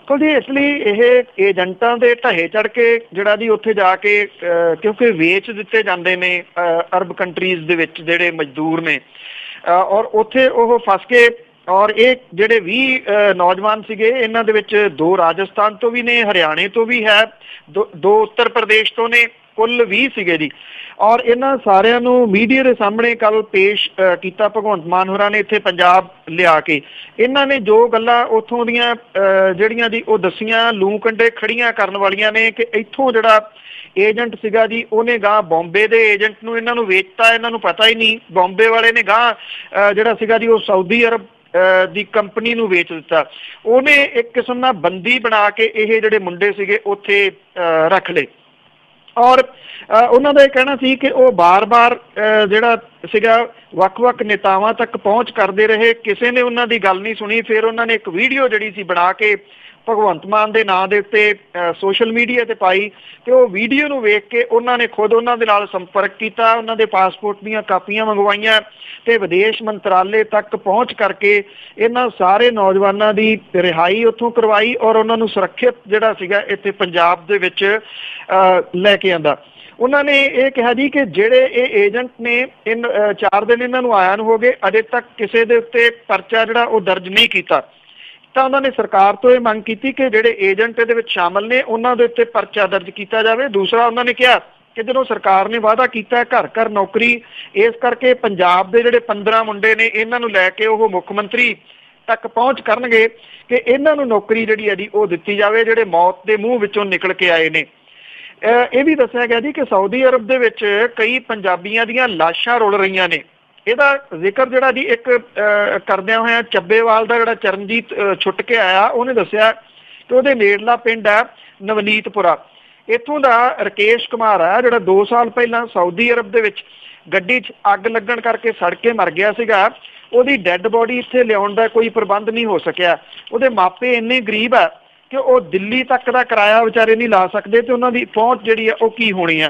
ਜੀ ਇਸ ਲਈ ਇਹ ਏਜੰਟਾਂ ਦੇ ਢਹੇ ਚੜ੍ਹ ਕੇ ਜਿਹੜਾ ਜੀ ਉੱਥੇ ਜਾ ਕੇ ਕਿਉਂਕਿ ਵੇਚ ਦਿੱਤੇ ਜਾਂਦੇ ਨੇ ਅਰਬ ਕੰਟਰੀਜ਼ ਦੇ ਵਿੱਚ ਜਿਹੜੇ ਮਜ਼ਦੂਰ ਨੇ, ਔਰ ਉੱਥੇ ਉਹ ਫਸ ਕੇ, ਔਰ ਇਹ ਜਿਹੜੇ 20 ਨੌਜਵਾਨ ਸੀਗੇ ਇਹਨਾਂ ਦੇ ਵਿੱਚ 2 ਰਾਜਸਥਾਨ ਤੋਂ ਵੀ ਨੇ, ਹਰਿਆਣੇ ਤੋਂ ਵੀ ਹੈ, 2 ਉੱਤਰ ਪ੍ਰਦੇਸ਼ ਤੋਂ ਨੇ, ਕੁੱਲ 20 ਸੀਗੇ ਜੀ। ਔਰ ਇਹਨਾਂ ਸਾਰਿਆਂ ਨੂੰ ਮੀਡੀਆ ਦੇ ਸਾਹਮਣੇ ਕੱਲ ਪੇਸ਼ ਕੀਤਾ ਭਗਵੰਤ ਮਾਨ ਹੋਰਾਂ ਨੇ ਇੱਥੇ ਪੰਜਾਬ ਲਿਆ ਕੇ। ਇਹਨਾਂ ਨੇ ਜੋ ਗੱਲਾਂ ਉੱਥੋਂ ਦੀਆਂ ਜਿਹੜੀਆਂ ਜੀ ਉਹ ਦੱਸੀਆਂ, ਲੂ ਕੰਡੇ ਖੜੀਆਂ ਕਰਨ ਵਾਲੀਆਂ ਨੇ, ਕਿ ਇੱਥੋਂ ਜਿਹੜਾ ਏਜੰਟ ਸੀਗਾ ਜੀ ਉਹਨੇ ਗਾਂ ਬੰਬੇ ਦੇ ਏਜੰਟ ਨੂੰ ਇਹਨਾਂ ਨੂੰ ਵੇਚਤਾ, ਇਹਨਾਂ ਨੂੰ ਪਤਾ ਹੀ ਨਹੀਂ। ਬੰਬੇ ਵਾਲੇ ਨੇ ਗਾਂ ਜਿਹੜਾ ਸੀਗਾ ਜੀ ਉਹ ਸਾਊਦੀ ਅਰਬ ਦੀ ਕੰਪਨੀ ਨੂੰ ਵੇਚ ਦਿੱਤਾ। ਉਹਨੇ ਇੱਕ ਕਿਸਮ ਨਾਲ ਬੰਦੀ ਬਣਾ ਕੇ ਇਹ ਜਿਹੜੇ ਮੁੰਡੇ ਸੀਗੇ ਉੱਥੇ ਰੱਖ ਲਏ। ਔਰ ਉਹਨਾਂ ਦਾ ਇਹ ਕਹਿਣਾ ਸੀ ਕਿ ਉਹ ਬਾਰ-ਬਾਰ ਜਿਹੜਾ ਸੀਗਾ ਵੱਖ-ਵੱਖ ਨੇਤਾਵਾਂ ਤੱਕ ਪਹੁੰਚ ਕਰਦੇ ਰਹੇ, ਕਿਸੇ ਨੇ ਉਹਨਾਂ ਦੀ ਗੱਲ ਨਹੀਂ ਸੁਣੀ। ਫਿਰ ਉਹਨਾਂ ਨੇ ਇੱਕ ਵੀਡੀਓ ਜਿਹੜੀ ਸੀ ਬਣਾ ਕੇ ਭਗਵੰਤ ਮਾਨ ਦੇ ਨਾਂ ਦੇ ਉੱਤੇ ਸੋਸ਼ਲ ਮੀਡੀਆ ਤੇ ਪਾਈ, ਤੇ ਉਹ ਵੀਡੀਓ ਨੂੰ ਵੇਖ ਕੇ ਉਹਨਾਂ ਨੇ ਖੁਦ ਉਹਨਾਂ ਦੇ ਨਾਲ ਸੰਪਰਕ ਕੀਤਾ, ਉਹਨਾਂ ਦੇ ਪਾਸਪੋਰਟ ਦੀਆਂ ਕਾਪੀਆਂ ਮੰਗਵਾਈਆਂ ਤੇ ਵਿਦੇਸ਼ ਮੰਤਰਾਲੇ ਤੱਕ ਪਹੁੰਚ ਕਰਕੇ ਇਹਨਾਂ ਸਾਰੇ ਨੌਜਵਾਨਾਂ ਦੀ ਰਿਹਾਈ ਉੱਥੋਂ ਕਰਵਾਈ, ਔਰ ਉਹਨਾਂ ਨੂੰ ਸੁਰੱਖਿਅਤ ਜਿਹੜਾ ਸੀਗਾ ਇੱਥੇ ਪੰਜਾਬ ਦੇ ਵਿੱਚ ਲੈ ਕੇ ਆਂਦਾ। ਉਹਨਾਂ ਨੇ ਇਹ ਕਿਹਾ ਜੀ ਕਿ ਜਿਹੜੇ ਇਹ ਏਜੰਟ ਨੇ 4 ਦਿਨ ਇਹਨਾਂ ਨੂੰ ਆਇਆ ਨੂੰ ਹੋ ਗਏ, ਅਜੇ ਤੱਕ ਕਿਸੇ ਦੇ ਉੱਤੇ ਪਰਚਾ ਜਿਹੜਾ ਉਹ ਦਰਜ ਨਹੀਂ ਕੀਤਾ। ਤਾਂ ਉਹਨਾਂ ਨੇ ਸਰਕਾਰ ਤੋਂ ਇਹ ਮੰਗ ਕੀਤੀ ਕਿ ਜਿਹੜੇ ਏਜੰਟ ਇਹਦੇ ਵਿੱਚ ਸ਼ਾਮਲ ਨੇ ਉਹਨਾਂ ਦੇ ਉੱਤੇ ਪਰਚਾ ਦਰਜ ਕੀਤਾ ਜਾਵੇ। ਦੂਸਰਾ ਉਹਨਾਂ ਨੇ ਕਿਹਾ ਕਿ ਜਦੋਂ ਸਰਕਾਰ ਨੇ ਵਾਅਦਾ ਕੀਤਾ ਘਰ ਘਰ ਨੌਕਰੀ, ਇਸ ਕਰਕੇ ਪੰਜਾਬ ਦੇ ਜਿਹੜੇ 15 ਮੁੰਡੇ ਨੇ ਇਹਨਾਂ ਨੂੰ ਲੈ ਕੇ ਉਹ ਮੁੱਖ ਮੰਤਰੀ ਤੱਕ ਪਹੁੰਚ ਕਰਨਗੇ ਕਿ ਇਹਨਾਂ ਨੂੰ ਨੌਕਰੀ ਜਿਹੜੀ ਹੈ ਜੀ ਉਹ ਦਿੱਤੀ ਜਾਵੇ, ਜਿਹੜੇ ਮੌਤ ਦੇ ਮੂੰਹ ਵਿੱਚੋਂ ਨਿਕਲ ਕੇ ਆਏ ਨੇ। ਇਹ ਵੀ ਦੱਸਿਆ ਗਿਆ ਜੀ ਕਿ ਸਾਊਦੀ ਅਰਬ ਦੇ ਵਿੱਚ ਕਈ ਪੰਜਾਬੀਆਂ ਦੀਆਂ ਲਾਸ਼ਾਂ ਰੁਲ ਰਹੀਆਂ ਨੇ। ਇਹਦਾ ਜ਼ਿਕਰ ਜਿਹੜਾ ਜੀ ਇੱਕ ਕਰਦਿਆਂ ਹੋਇਆਂ ਚੱਬੇਵਾਲ ਦਾ ਜਿਹੜਾ ਚਰਨਜੀਤ ਛੁੱਟ ਕੇ ਆਇਆ, ਉਹਨੇ ਦੱਸਿਆ ਕਿ ਉਹਦੇ ਨੇੜਲਾ ਪਿੰਡ ਹੈ ਨਵਨੀਤਪੁਰਾ। ਇੱਥੋਂ ਦਾ ਰਕੇਸ਼ ਕੁਮਾਰ ਆ ਜਿਹੜਾ 2 ਸਾਲ ਪਹਿਲਾਂ ਸਾਊਦੀ ਅਰਬ ਦੇ ਵਿੱਚ ਗੱਡੀ 'ਚ ਅੱਗ ਲੱਗਣ ਕਰਕੇ ਸੜ ਕੇ ਮਰ ਗਿਆ ਸੀਗਾ। ਉਹਦੀ ਡੈੱਡ ਬੋਡੀ ਇੱਥੇ ਲਿਆਉਣ ਦਾ ਕੋਈ ਪ੍ਰਬੰਧ ਨਹੀਂ ਹੋ ਸਕਿਆ। ਉਹਦੇ ਮਾਪੇ ਇੰਨੇ ਗਰੀਬ ਆ ਕਿ ਉਹ ਦਿੱਲੀ ਤੱਕ ਦਾ ਕਿਰਾਇਆ ਵਿਚਾਰੇ ਨਹੀਂ ਲਾ ਸਕਦੇ, ਤੇ ਉਹਨਾਂ ਦੀ ਪਹੁੰਚ ਜਿਹੜੀ ਆ ਉਹ ਕੀ ਹੋਣੀ ਆ।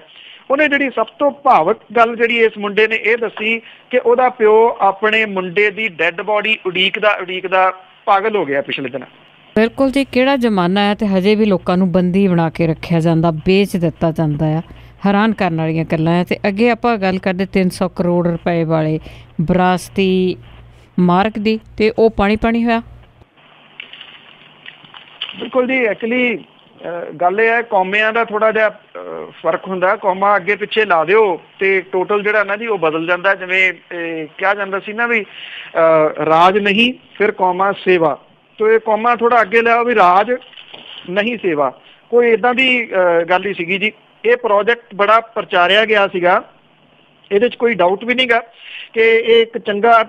ਉਹਨੇ ਜਿਹੜੀ ਸਭ ਤੋਂ ਭਾਵਕ ਗੱਲ ਜਿਹੜੀ ਇਸ ਮੁੰਡੇ ਨੇ ਇਹ ਦੱਸੀ ਕਿ ਉਹਦਾ ਪਿਓ ਆਪਣੇ ਮੁੰਡੇ ਦੀ ਡੈੱਡ ਬੋਡੀ ਉਡੀਕਦਾ ਪਾਗਲ ਹੋ ਗਿਆ ਪਿਛਲੇ ਦਿਨ। ਬਿਲਕੁਲ ਜੀ, ਕਿਹੜਾ ਜ਼ਮਾਨਾ ਹੈ, ਤੇ ਹਜੇ ਵੀ ਲੋਕਾਂ ਨੂੰ ਬੰਦੀ ਬਣਾ ਕੇ ਰੱਖਿਆ ਜਾਂਦਾ, ਵੇਚ ਦਿੱਤਾ ਜਾਂਦਾ ਆ। ਹੈਰਾਨ ਕਰਨ ਵਾਲੀਆਂ ਗੱਲਾਂ ਹੈ। ਤੇ ਅੱਗੇ ਆਪਾਂ ਗੱਲ ਕਰਦੇ 300 ਕਰੋੜ ਰੁਪਏ ਵਾਲੇ ਵਿਰਾਸਤੀ ਮਾਰਕ ਦੀ, ਤੇ ਉਹ ਪਾਣੀ ਹੋਇਆ। ਬਿਲਕੁਲ ਜੀ, ਐਕਚੁਅਲੀ ਗੱਲ ਇਹ ਹੈ ਕੌਮਿਆਂ ਦਾ ਥੋੜਾ ਜਿਹਾ ਫਰਕ ਹੁੰਦਾ। ਕੌਮਾਂ ਅੱਗੇ ਪਿੱਛੇ ਲਾ ਦਿਓ ਤੇ ਟੋਟਲ ਜਿਹੜਾ ਨਾ ਜੀ ਉਹ ਬਦਲ ਜਾਂਦਾ। ਜਿਵੇਂ ਕਿਹਾ ਜਾਂਦਾ ਸੀ ਨਾ ਵੀ ਰਾਜ ਨਹੀਂ ਫਿਰ ਕੌਮਾਂ ਸੇਵਾ, ਤੋ ਇਹ ਕੌਮਾਂ ਥੋੜਾ ਅੱਗੇ ਲਿਆਓ ਵੀ ਰਾਜ ਨਹੀਂ ਸੇਵਾ, ਕੋਈ ਏਦਾਂ ਦੀ ਗੱਲ ਹੀ ਸੀਗੀ ਜੀ। ਇਹ ਪ੍ਰੋਜੈਕਟ ਬੜਾ ਪ੍ਰਚਾਰਿਆ ਗਿਆ ਸੀਗਾ, ਇਹਦੇ 'ਚ ਕੋਈ ਡਾਊਟ ਵੀ ਨਹੀਂਗਾ ਕਿ ਇਹ ਇੱਕ ਚੰਗਾ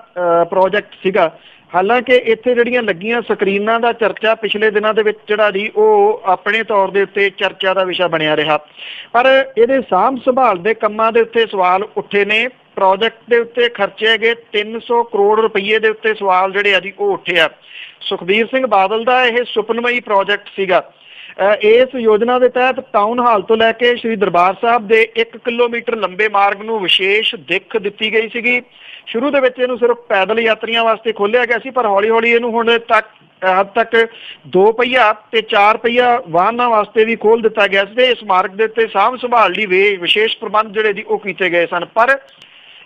ਪ੍ਰੋਜੈਕਟ ਸੀਗਾ। ਹਾਲਾਂਕਿ ਇੱਥੇ ਜਿਹੜੀਆਂ ਲੱਗੀਆਂ ਸਕਰੀਨਾਂ ਦਾ ਚਰਚਾ ਪਿਛਲੇ ਦਿਨਾਂ ਦੇ ਵਿੱਚ ਜਿਹੜਾ ਜੀ ਉਹ ਆਪਣੇ ਤੌਰ ਦੇ ਉੱਤੇ ਚਰਚਾ ਦਾ ਵਿਸ਼ਾ ਬਣਿਆ ਰਿਹਾ, ਪਰ ਇਹਦੇ ਸਾਂਭ ਸੰਭਾਲ ਦੇ ਕੰਮਾਂ ਦੇ ਉੱਤੇ ਸਵਾਲ ਉੱਠੇ ਨੇ। ਪ੍ਰੋਜੈਕਟ ਦੇ ਉੱਤੇ ਖਰਚੇ ਗਏ 300 ਕਰੋੜ ਰੁਪਈਏ ਦੇ ਉੱਤੇ ਸਵਾਲ ਜਿਹੜੇ ਆ ਜੀ ਉਹ ਉੱਠੇ ਆ। ਸੁਖਬੀਰ ਸਿੰਘ ਬਾਦਲ ਦਾ ਇਹ ਸੁਪਨਮਈ ਪ੍ਰੋਜੈਕਟ ਸੀਗਾ। ਇਸ ਯੋਜਨਾ ਦੇ ਤਹਿਤ ਟਾਊਨ ਹਾਲ ਤੋਂ ਲੈ ਕੇ ਸ਼੍ਰੀ ਦਰਬਾਰ ਸਾਹਿਬ ਦੇ 1 ਕਿਲੋਮੀਟਰ ਲੰਬੇ ਮਾਰਗ ਨੂੰ ਵਿਸ਼ੇਸ਼ ਦਿੱਖ ਦਿੱਤੀ ਗਈ ਸੀਗੀ। ਸ਼ੁਰੂ ਦੇ ਵਿੱਚ ਇਹਨੂੰ ਸਿਰਫ ਪੈਦਲ ਯਾਤਰੀਆਂ ਵਾਸਤੇ ਖੋਲ੍ਹਿਆ ਗਿਆ ਸੀ, ਪਰ ਹੌਲੀ-ਹੌਲੀ ਇਹਨੂੰ ਹੁਣ ਹੱਦ ਤੱਕ 2 ਪਹੀਆ ਤੇ 4 ਪਹੀਆ ਵਾਹਨਾਂ ਵਾਸਤੇ ਵੀ ਖੋਲ੍ਹ ਦਿੱਤਾ ਗਿਆ ਸੀ ਤੇ ਇਸ ਮਾਰਗ ਦੇ ਉੱਤੇ ਸਾਂਭ ਸੰਭਾਲ ਲਈ ਵਿਸ਼ੇਸ਼ ਪ੍ਰਬੰਧ ਜਿਹੜੇ ਜੀ ਉਹ ਕੀਤੇ ਗਏ ਸਨ। ਪਰ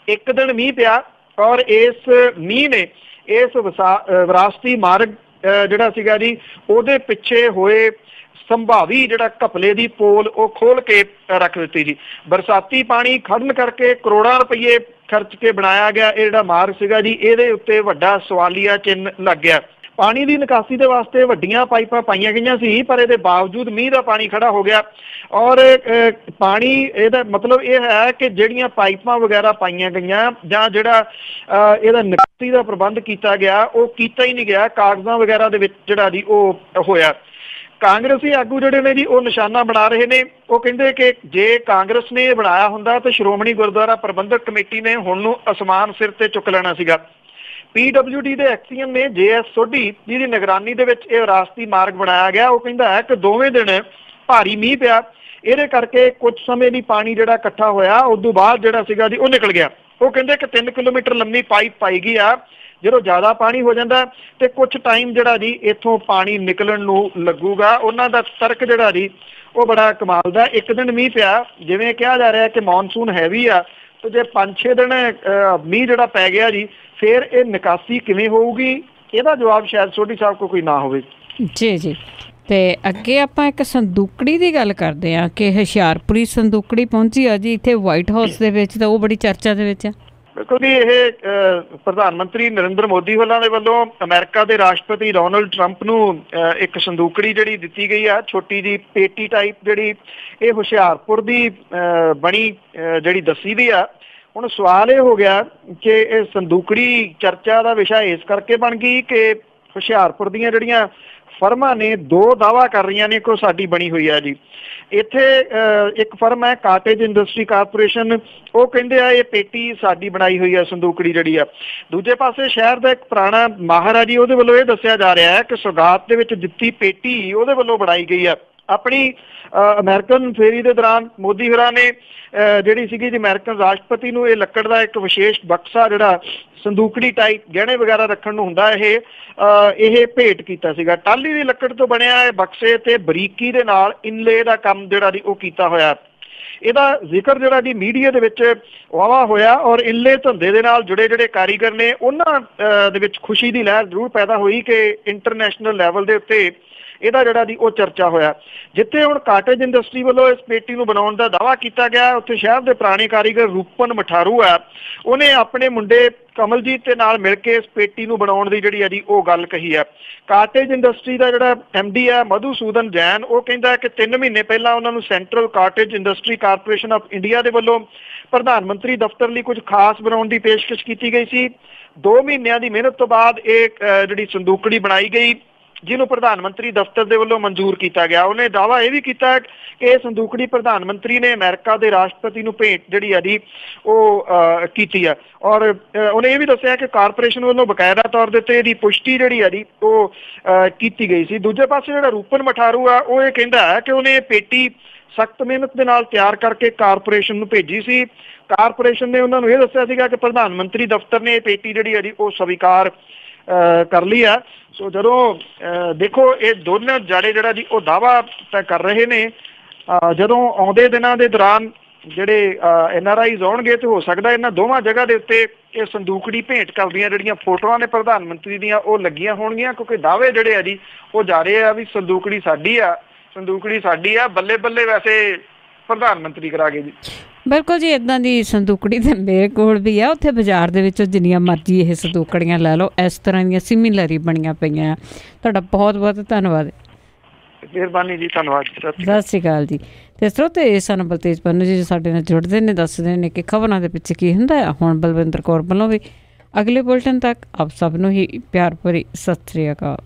ਇੱਕ ਦਿਨ ਮੀਂਹ ਪਿਆ ਔਰ ਇਸ ਮੀਂਹ ਨੇ ਇਸ ਵਿਰਾਸਤੀ ਮਾਰਗ ਜਿਹੜਾ ਸੀਗਾ ਜੀ ਉਹਦੇ ਪਿੱਛੇ ਹੋਏ ਸੰਭਾਵੀ ਜਿਹੜਾ ਘਪਲੇ ਦੀ ਪੋਲ ਉਹ ਖੋਲ ਕੇ ਰੱਖ ਦਿੱਤੀ ਜੀ। ਬਰਸਾਤੀ ਪਾਣੀ ਖੜਨ ਕਰਕੇ ਕਰੋੜਾਂ ਰੁਪਏ ਖਰਚ ਕੇ ਬਣਾਇਆ ਗਿਆ ਇਹ ਜਿਹੜਾ ਮਾਰਗ ਸੀਗਾ ਜੀ, ਇਹਦੇ ਉੱਤੇ ਵੱਡਾ ਸਵਾਲੀਆ ਚਿੰਨ੍ਹ ਲੱਗ ਗਿਆ। ਪਾਣੀ ਦੀ ਨਿਕਾਸੀ ਦੇ ਵਾਸਤੇ ਵੱਡੀਆਂ ਪਾਈਪਾਂ ਪਾਈਆਂ ਗਈਆਂ ਸੀ, ਪਰ ਇਹਦੇ ਬਾਵਜੂਦ ਮੀਂਹ ਦਾ ਪਾਣੀ ਖੜਾ ਹੋ ਗਿਆ ਔਰ ਪਾਣੀ ਇਹਦਾ ਮਤਲਬ ਇਹ ਹੈ ਕਿ ਜਿਹੜੀਆਂ ਪਾਈਪਾਂ ਵਗੈਰਾ ਪਾਈਆਂ ਗਈਆਂ ਜਾਂ ਜਿਹੜਾ ਇਹਦਾ ਨਿਕਾਸੀ ਦਾ ਪ੍ਰਬੰਧ ਕੀਤਾ ਗਿਆ ਉਹ ਕੀਤਾ ਹੀ ਨਹੀਂ ਗਿਆ। ਕਾਗਜ਼ਾਂ ਵਗੈਰਾ ਦੇ ਵਿੱਚ ਜਿਹੜਾ ਜੀ ਉਹ ਹੋਇਆ। ਕਾਂਗਰਸੀ ਆਗੂ ਜਿਹੜੇ ਨੇ ਜੀ ਉਹ ਨਿਸ਼ਾਨਾ ਬਣਾ ਰਹੇ ਨੇ। ਉਹ ਕਹਿੰਦੇ ਕਿ ਜੇ ਕਾਂਗਰਸ ਨੇ ਇਹ ਬਣਾਇਆ ਹੁੰਦਾ ਤਾਂ ਸ਼੍ਰੋਮਣੀ ਗੁਰਦੁਆਰਾ ਪ੍ਰਬੰਧਕ ਕਮੇਟੀ ਨੇ ਹੁਣ ਨੂੰ ਅਸਮਾਨ ਸਿਰ ਤੇ ਚੁੱਕ ਲੈਣਾ ਸੀਗਾ। PWD ਦੇ ਐਕਸੀਅਨ ਨੇ JS ਸੋਢੀ ਜਿਹਦੀ ਨਿਗਰਾਨੀ ਦੇ ਵਿੱਚ ਇਹ ਵਿਰਾਸਤੀ ਮਾਰਗ ਬਣਾਇਆ ਗਿਆ, ਉਹ ਕਹਿੰਦਾ ਹੈ ਕਿ ਦੋਵੇਂ ਦਿਨ ਭਾਰੀ ਮੀਂਹ ਪਿਆ, ਇਹਦੇ ਕਰਕੇ ਕੁਝ ਸਮੇਂ ਲਈ ਪਾਣੀ ਜਿਹੜਾ ਇਕੱਠਾ ਹੋਇਆ ਉਸ ਤੋਂ ਬਾਅਦ ਜਿਹੜਾ ਸੀਗਾ ਜੀ ਉਹ ਨਿਕਲ ਗਿਆ। ਉਹ ਕਹਿੰਦੇ ਕਿ 3 ਕਿਲੋਮੀਟਰ ਲੰਮੀ ਪਾਈਪ ਪਾਈ ਗਈ ਆ, ਜਦੋਂ ਜ਼ਿਆਦਾ ਪਾਣੀ ਹੋ ਜਾਂਦਾ ਤੇ ਕੁਝ ਟਾਈਮ ਜਿਹੜਾ ਜੀ ਇੱਥੋਂ ਪਾਣੀ ਨਿਕਲਣ ਨੂੰ ਲੱਗੂਗਾ। ਉਹਨਾਂ ਦਾ ਤਰਕ ਜਿਹੜਾ ਜੀ ਉਹ ਬੜਾ ਕਮਾਲ ਦਾ। ਇੱਕ ਦਿਨ ਮੀਂਹ ਪਿਆ, ਜਿਵੇਂ ਕਿਹਾ ਜਾ ਰਿਹਾ ਕਿ ਮੌਨਸੂਨ ਹੈਵੀ ਆ, ਤੇ ਜੇ 5-6 ਦਿਨ ਮੀਂਹ ਜਿਹੜਾ ਪੈ ਗਿਆ ਜੀ ਫਿਰ ਇਹ ਨਿਕਾਸੀ ਕਿਵੇਂ ਹੋਊਗੀ, ਇਹਦਾ ਜਵਾਬ ਸ਼ਾਇਦ ਸੋਢੀ ਸਾਹਿਬ ਕੋਲ ਕੋਈ ਨਾ ਹੋਵੇ। ਜੀ ਜੀ। ਤੇ ਅੱਗੇ ਆਪਾਂ ਇੱਕ ਸੰਦੂਕੜੀ ਦੀ ਗੱਲ ਕਰਦੇ ਹਾਂ ਕਿ ਹੁਸ਼ਿਆਰਪੁਰੀ ਸੰਦੂਕੜੀ ਪਹੁੰਚੀ ਆ ਜੀ ਇੱਥੇ ਵਾਈਟ ਹਾਊਸ ਦੇ ਵਿੱਚ, ਤਾਂ ਉਹ ਬੜੀ ਚਰਚਾ ਦੇ ਵਿੱਚ ਆ। ਬਿਲਕੁਲ ਜੀ, ਇਹ ਪ੍ਰਧਾਨ ਮੰਤਰੀ ਨਰਿੰਦਰ ਮੋਦੀ ਹੋਰਾਂ ਦੇ ਵੱਲੋਂ ਅਮਰੀਕਾ ਦੇ ਰਾਸ਼ਟਰਪਤੀ ਡੋਨਲਡ ਟਰੰਪ ਨੂੰ ਇੱਕ ਸੰਦੂਕੜੀ ਜਿਹੜੀ ਦਿੱਤੀ ਗਈ ਆ, ਛੋਟੀ ਜੀ ਪੇਟੀ ਟਾਈਪ, ਜਿਹੜੀ ਇਹ ਹੁਸ਼ਿਆਰਪੁਰ ਦੀ ਬਣੀ ਜਿਹੜੀ ਦੱਸੀ ਦੀ ਆ। ਹੁਣ ਸਵਾਲ ਇਹ ਹੋ ਗਿਆ ਕਿ ਇਹ ਸੰਦੂਕੜੀ ਚਰਚਾ ਦਾ ਵਿਸ਼ਾ ਇਸ ਕਰਕੇ ਬਣ ਗਈ ਕਿ ਹੁਸ਼ਿਆਰਪੁਰ ਦੀਆਂ ਜਿਹੜੀਆਂ ਫਰਮਾਂ ਨੇ 2 ਦਾਅਵਾ ਕਰ ਰਹੀਆਂ ਨੇ ਕਿ ਸਾਡੀ ਬਣੀ ਹੋਈ ਆ ਜੀ। ਇੱਥੇ ਇੱਕ ਫਰਮ ਹੈ ਕਾਟੇਜ ਇੰਡਸਟਰੀ ਕਾਰਪੋਰੇਸ਼ਨ, ਉਹ ਕਹਿੰਦੇ ਆ ਇਹ ਪੇਟੀ ਸਾਡੀ ਬਣਾਈ ਹੋਈ ਆ ਸੰਦੂਕੜੀ ਜਿਹੜੀ ਆ। ਦੂਜੇ ਪਾਸੇ ਸ਼ਹਿਰ ਦਾ ਇੱਕ ਪੁਰਾਣਾ ਮਾਹਰ ਆ ਜੀ, ਉਹਦੇ ਵੱਲੋਂ ਇਹ ਦੱਸਿਆ ਜਾ ਰਿਹਾ ਹੈ ਕਿ ਸੌਗਾਤ ਦੇ ਵਿੱਚ ਦਿੱਤੀ ਪੇਟੀ ਉਹਦੇ ਵੱਲੋਂ ਬਣਾਈ ਗਈ ਆ। ਆਪਣੀ ਅਮਰੀਕਨ ਫੇਰੀ ਦੇ ਦੌਰਾਨ ਮੋਦੀ ਹੋਰਾਂ ਨੇ ਜਿਹੜੀ ਸੀਗੀ ਜੀ ਅਮਰੀਕਨ ਰਾਸ਼ਟਰਪਤੀ ਨੂੰ ਇਹ ਲੱਕੜ ਦਾ ਇੱਕ ਵਿਸ਼ੇਸ਼ ਬਕਸਾ ਜਿਹੜਾ ਸੰਦੂਕੜੀ ਟਾਈਪ ਗਹਿਣੇ ਵਗੈਰਾ ਰੱਖਣ ਨੂੰ ਹੁੰਦਾ ਇਹ ਭੇਟ ਕੀਤਾ ਸੀਗਾ। ਟਾਹਲੀ ਦੀ ਲੱਕੜ ਤੋਂ ਬਣਿਆ ਇਹ ਬਕਸੇ ਤੇ ਬਰੀਕੀ ਦੇ ਨਾਲ ਇਨਲੇ ਦਾ ਕੰਮ ਜਿਹੜਾ ਜੀ ਉਹ ਕੀਤਾ ਹੋਇਆ। ਇਹਦਾ ਜ਼ਿਕਰ ਜਿਹੜਾ ਜੀ ਮੀਡੀਆ ਦੇ ਵਿੱਚ ਵਾਵਾ ਹੋਇਆ ਔਰ ਇਨਲੇ ਧੰਦੇ ਦੇ ਨਾਲ ਜੁੜੇ ਜਿਹੜੇ ਕਾਰੀਗਰ ਨੇ ਉਹਨਾਂ ਦੇ ਵਿੱਚ ਖੁਸ਼ੀ ਦੀ ਲਹਿਰ ਜ਼ਰੂਰ ਪੈਦਾ ਹੋਈ ਕਿ ਇੰਟਰਨੈਸ਼ਨਲ ਲੈਵਲ ਦੇ ਉੱਤੇ ਇਹਦਾ ਜਿਹੜਾ ਜੀ ਉਹ ਚਰਚਾ ਹੋਇਆ। ਜਿੱਥੇ ਹੁਣ ਕਾਟੇਜ ਇੰਡਸਟਰੀ ਵੱਲੋਂ ਇਸ ਪੇਟੀ ਨੂੰ ਬਣਾਉਣ ਦਾ ਦਾਅਵਾ ਕੀਤਾ ਗਿਆ, ਉੱਥੇ ਸ਼ਹਿਰ ਦੇ ਪੁਰਾਣੇ ਕਾਰੀਗਰ ਰੂਪਨ ਮਠਾਰੂ ਆ, ਉਹਨੇ ਆਪਣੇ ਮੁੰਡੇ ਕਮਲਜੀਤ ਦੇ ਨਾਲ ਮਿਲ ਕੇ ਇਸ ਪੇਟੀ ਨੂੰ ਬਣਾਉਣ ਦੀ ਜਿਹੜੀ ਆ ਜੀ ਉਹ ਗੱਲ ਕਹੀ ਆ। ਕਾਟੇਜ ਇੰਡਸਟਰੀ ਦਾ ਜਿਹੜਾ MD ਆ ਮਧੂਸੂਦਨ ਜੈਨ, ਉਹ ਕਹਿੰਦਾ ਕਿ 3 ਮਹੀਨੇ ਪਹਿਲਾਂ ਉਹਨਾਂ ਨੂੰ central cottage industry corporation of India ਦੇ ਵੱਲੋਂ ਪ੍ਰਧਾਨ ਮੰਤਰੀ ਦਫ਼ਤਰ ਲਈ ਕੁਝ ਖਾਸ ਬਣਾਉਣ ਦੀ ਪੇਸ਼ਕਸ਼ ਕੀਤੀ ਗਈ ਸੀ। 2 ਮਹੀਨਿਆਂ ਦੀ ਮਿਹਨਤ ਤੋਂ ਬਾਅਦ ਇਹ ਜਿਹੜੀ ਸੰਦੂਕੜੀ ਬਣਾਈ ਗਈ, ਜਿਹਨੂੰ ਪ੍ਰਧਾਨ ਮੰਤਰੀ ਦਫ਼ਤਰ ਦੇ ਵੱਲੋਂ ਮਨਜ਼ੂਰ ਕੀਤਾ ਗਿਆ। ਉਹਨੇ ਦਾਅਵਾ ਇਹ ਵੀ ਕੀਤਾ ਕਿ ਇਹ ਸੰਦੂਕੜੀ ਪ੍ਰਧਾਨ ਮੰਤਰੀ ਨੇ ਅਮਰੀਕਾ ਦੇ ਰਾਸ਼ਟਰਪਤੀ ਨੂੰ ਭੇਂਟ ਜਿਹੜੀ ਆ ਜੀ ਉਹ ਕੀਤੀ ਆ ਔਰ ਉਹਨੇ ਇਹ ਵੀ ਦੱਸਿਆ ਕਿ ਕਾਰਪੋਰੇਸ਼ਨ ਵੱਲੋਂ ਬਕਾਇਦਾ ਤੌਰ ਦੇ ਉੱਤੇ ਇਹਦੀ ਪੁਸ਼ਟੀ ਜਿਹੜੀ ਆ ਜੀ ਉਹ ਕੀਤੀ ਗਈ ਸੀ। ਦੂਜੇ ਪਾਸੇ ਜਿਹੜਾ ਰੂਪਨ ਮਠਾਰੂ ਆ, ਉਹ ਇਹ ਕਹਿੰਦਾ ਹੈ ਕਿ ਉਹਨੇ ਇਹ ਪੇਟੀ ਸਖਤ ਮਿਹਨਤ ਦੇ ਨਾਲ ਤਿਆਰ ਕਰਕੇ ਕਾਰਪੋਰੇਸ਼ਨ ਨੂੰ ਭੇਜੀ ਸੀ। ਕਾਰਪੋਰੇਸ਼ਨ ਨੇ ਉਹਨਾਂ ਨੂੰ ਇਹ ਦੱਸਿਆ ਸੀਗਾ ਕਿ ਪ੍ਰਧਾਨ ਮੰਤਰੀ ਦਫ਼ਤਰ ਨੇ ਇਹ ਪੇਟੀ ਜਿਹੜੀ ਆ ਜੀ ਉਹ ਸਵੀਕਾਰ ਕਰ ਲਈ ਆ। ਸੋ ਜਦੋਂ ਦੇਖੋ ਇਹ ਦੋਨੋਂ ਜਾੜੇ ਜਿਹੜਾ ਜੀ ਉਹ ਦਾਅਵਾ ਤਾਂ ਕਰ ਰਹੇ ਨੇ, ਜਦੋਂ ਆਉਂਦੇ ਦਿਨਾਂ ਦੇ ਦੌਰਾਨ ਜਿਹੜੇ NRIs ਆਉਣਗੇ ਤੇ ਹੋ ਸਕਦਾ ਇਹਨਾਂ ਦੋਵਾਂ ਜਗ੍ਹਾ ਦੇ ਉੱਤੇ ਇਹ ਸੰਦੂਕੜੀ ਭੇਂਟ ਕਰਦੀਆਂ ਜਿਹੜੀਆਂ ਫੋਟੋਆਂ ਨੇ ਪ੍ਰਧਾਨ ਮੰਤਰੀ ਦੀਆਂ ਉਹ ਲੱਗੀਆਂ ਹੋਣਗੀਆਂ, ਕਿਉਂਕਿ ਦਾਅਵੇ ਜਿਹੜੇ ਆ ਜੀ ਉਹ ਜਾ ਰਹੇ ਆ ਵੀ ਸੰਦੂਕੜੀ ਸਾਡੀ ਆ, ਸੰਦੂਕੜੀ ਸਾਡੀ ਆ। ਬੱਲੇ ਬੱਲੇ ਵੈਸੇ ਪ੍ਰਧਾਨ ਮੰਤਰੀ ਕਰਾ ਗਏ ਜੀ। ਬਿਲਕੁਲ ਜੀ, ਇੱਦਾਂ ਦੀ ਸੰਦੂਕੜੀ ਤਾਂ ਮੇਰੇ ਕੋਲ ਵੀ ਆ। ਉੱਥੇ ਬਾਜ਼ਾਰ ਦੇ ਵਿੱਚੋਂ ਜਿੰਨੀਆਂ ਮਰਜ਼ੀ ਇਹ ਸੰਦੂਕੜੀਆਂ ਲੈ ਲਓ, ਇਸ ਤਰ੍ਹਾਂ ਦੀਆਂ ਸਿਮਿਲਰ ਹੀ ਬਣੀਆਂ ਪਈਆਂ ਆ। ਤੁਹਾਡਾ ਬਹੁਤ ਬਹੁਤ ਧੰਨਵਾਦ। ਮਿਹਰਬਾਨੀ ਜੀ, ਧੰਨਵਾਦ। ਸਤਿ ਸ਼੍ਰੀ ਅਕਾਲ ਜੀ। ਤੇ ਸਰੋਤੇ ਸਾਨੂੰ ਬਲਤੇਜ ਪੰਨੂ ਜੀ ਸਾਡੇ ਨਾਲ ਜੁੜਦੇ ਨੇ, ਦੱਸਦੇ ਨੇ ਕਿ ਖਬਰਾਂ ਦੇ ਪਿੱਛੇ ਕੀ ਹੁੰਦਾ ਆ। ਹੁਣ ਬਲਵਿੰਦਰ ਕੌਰ ਵੱਲੋਂ ਵੀ ਅਗਲੇ ਬੁਲਟਨ ਤੱਕ ਆਪ ਸਭ ਨੂੰ ਹੀ ਪਿਆਰ ਭਰੀ ਸਤਿ ਸ਼੍ਰੀ ਅਕਾਲ।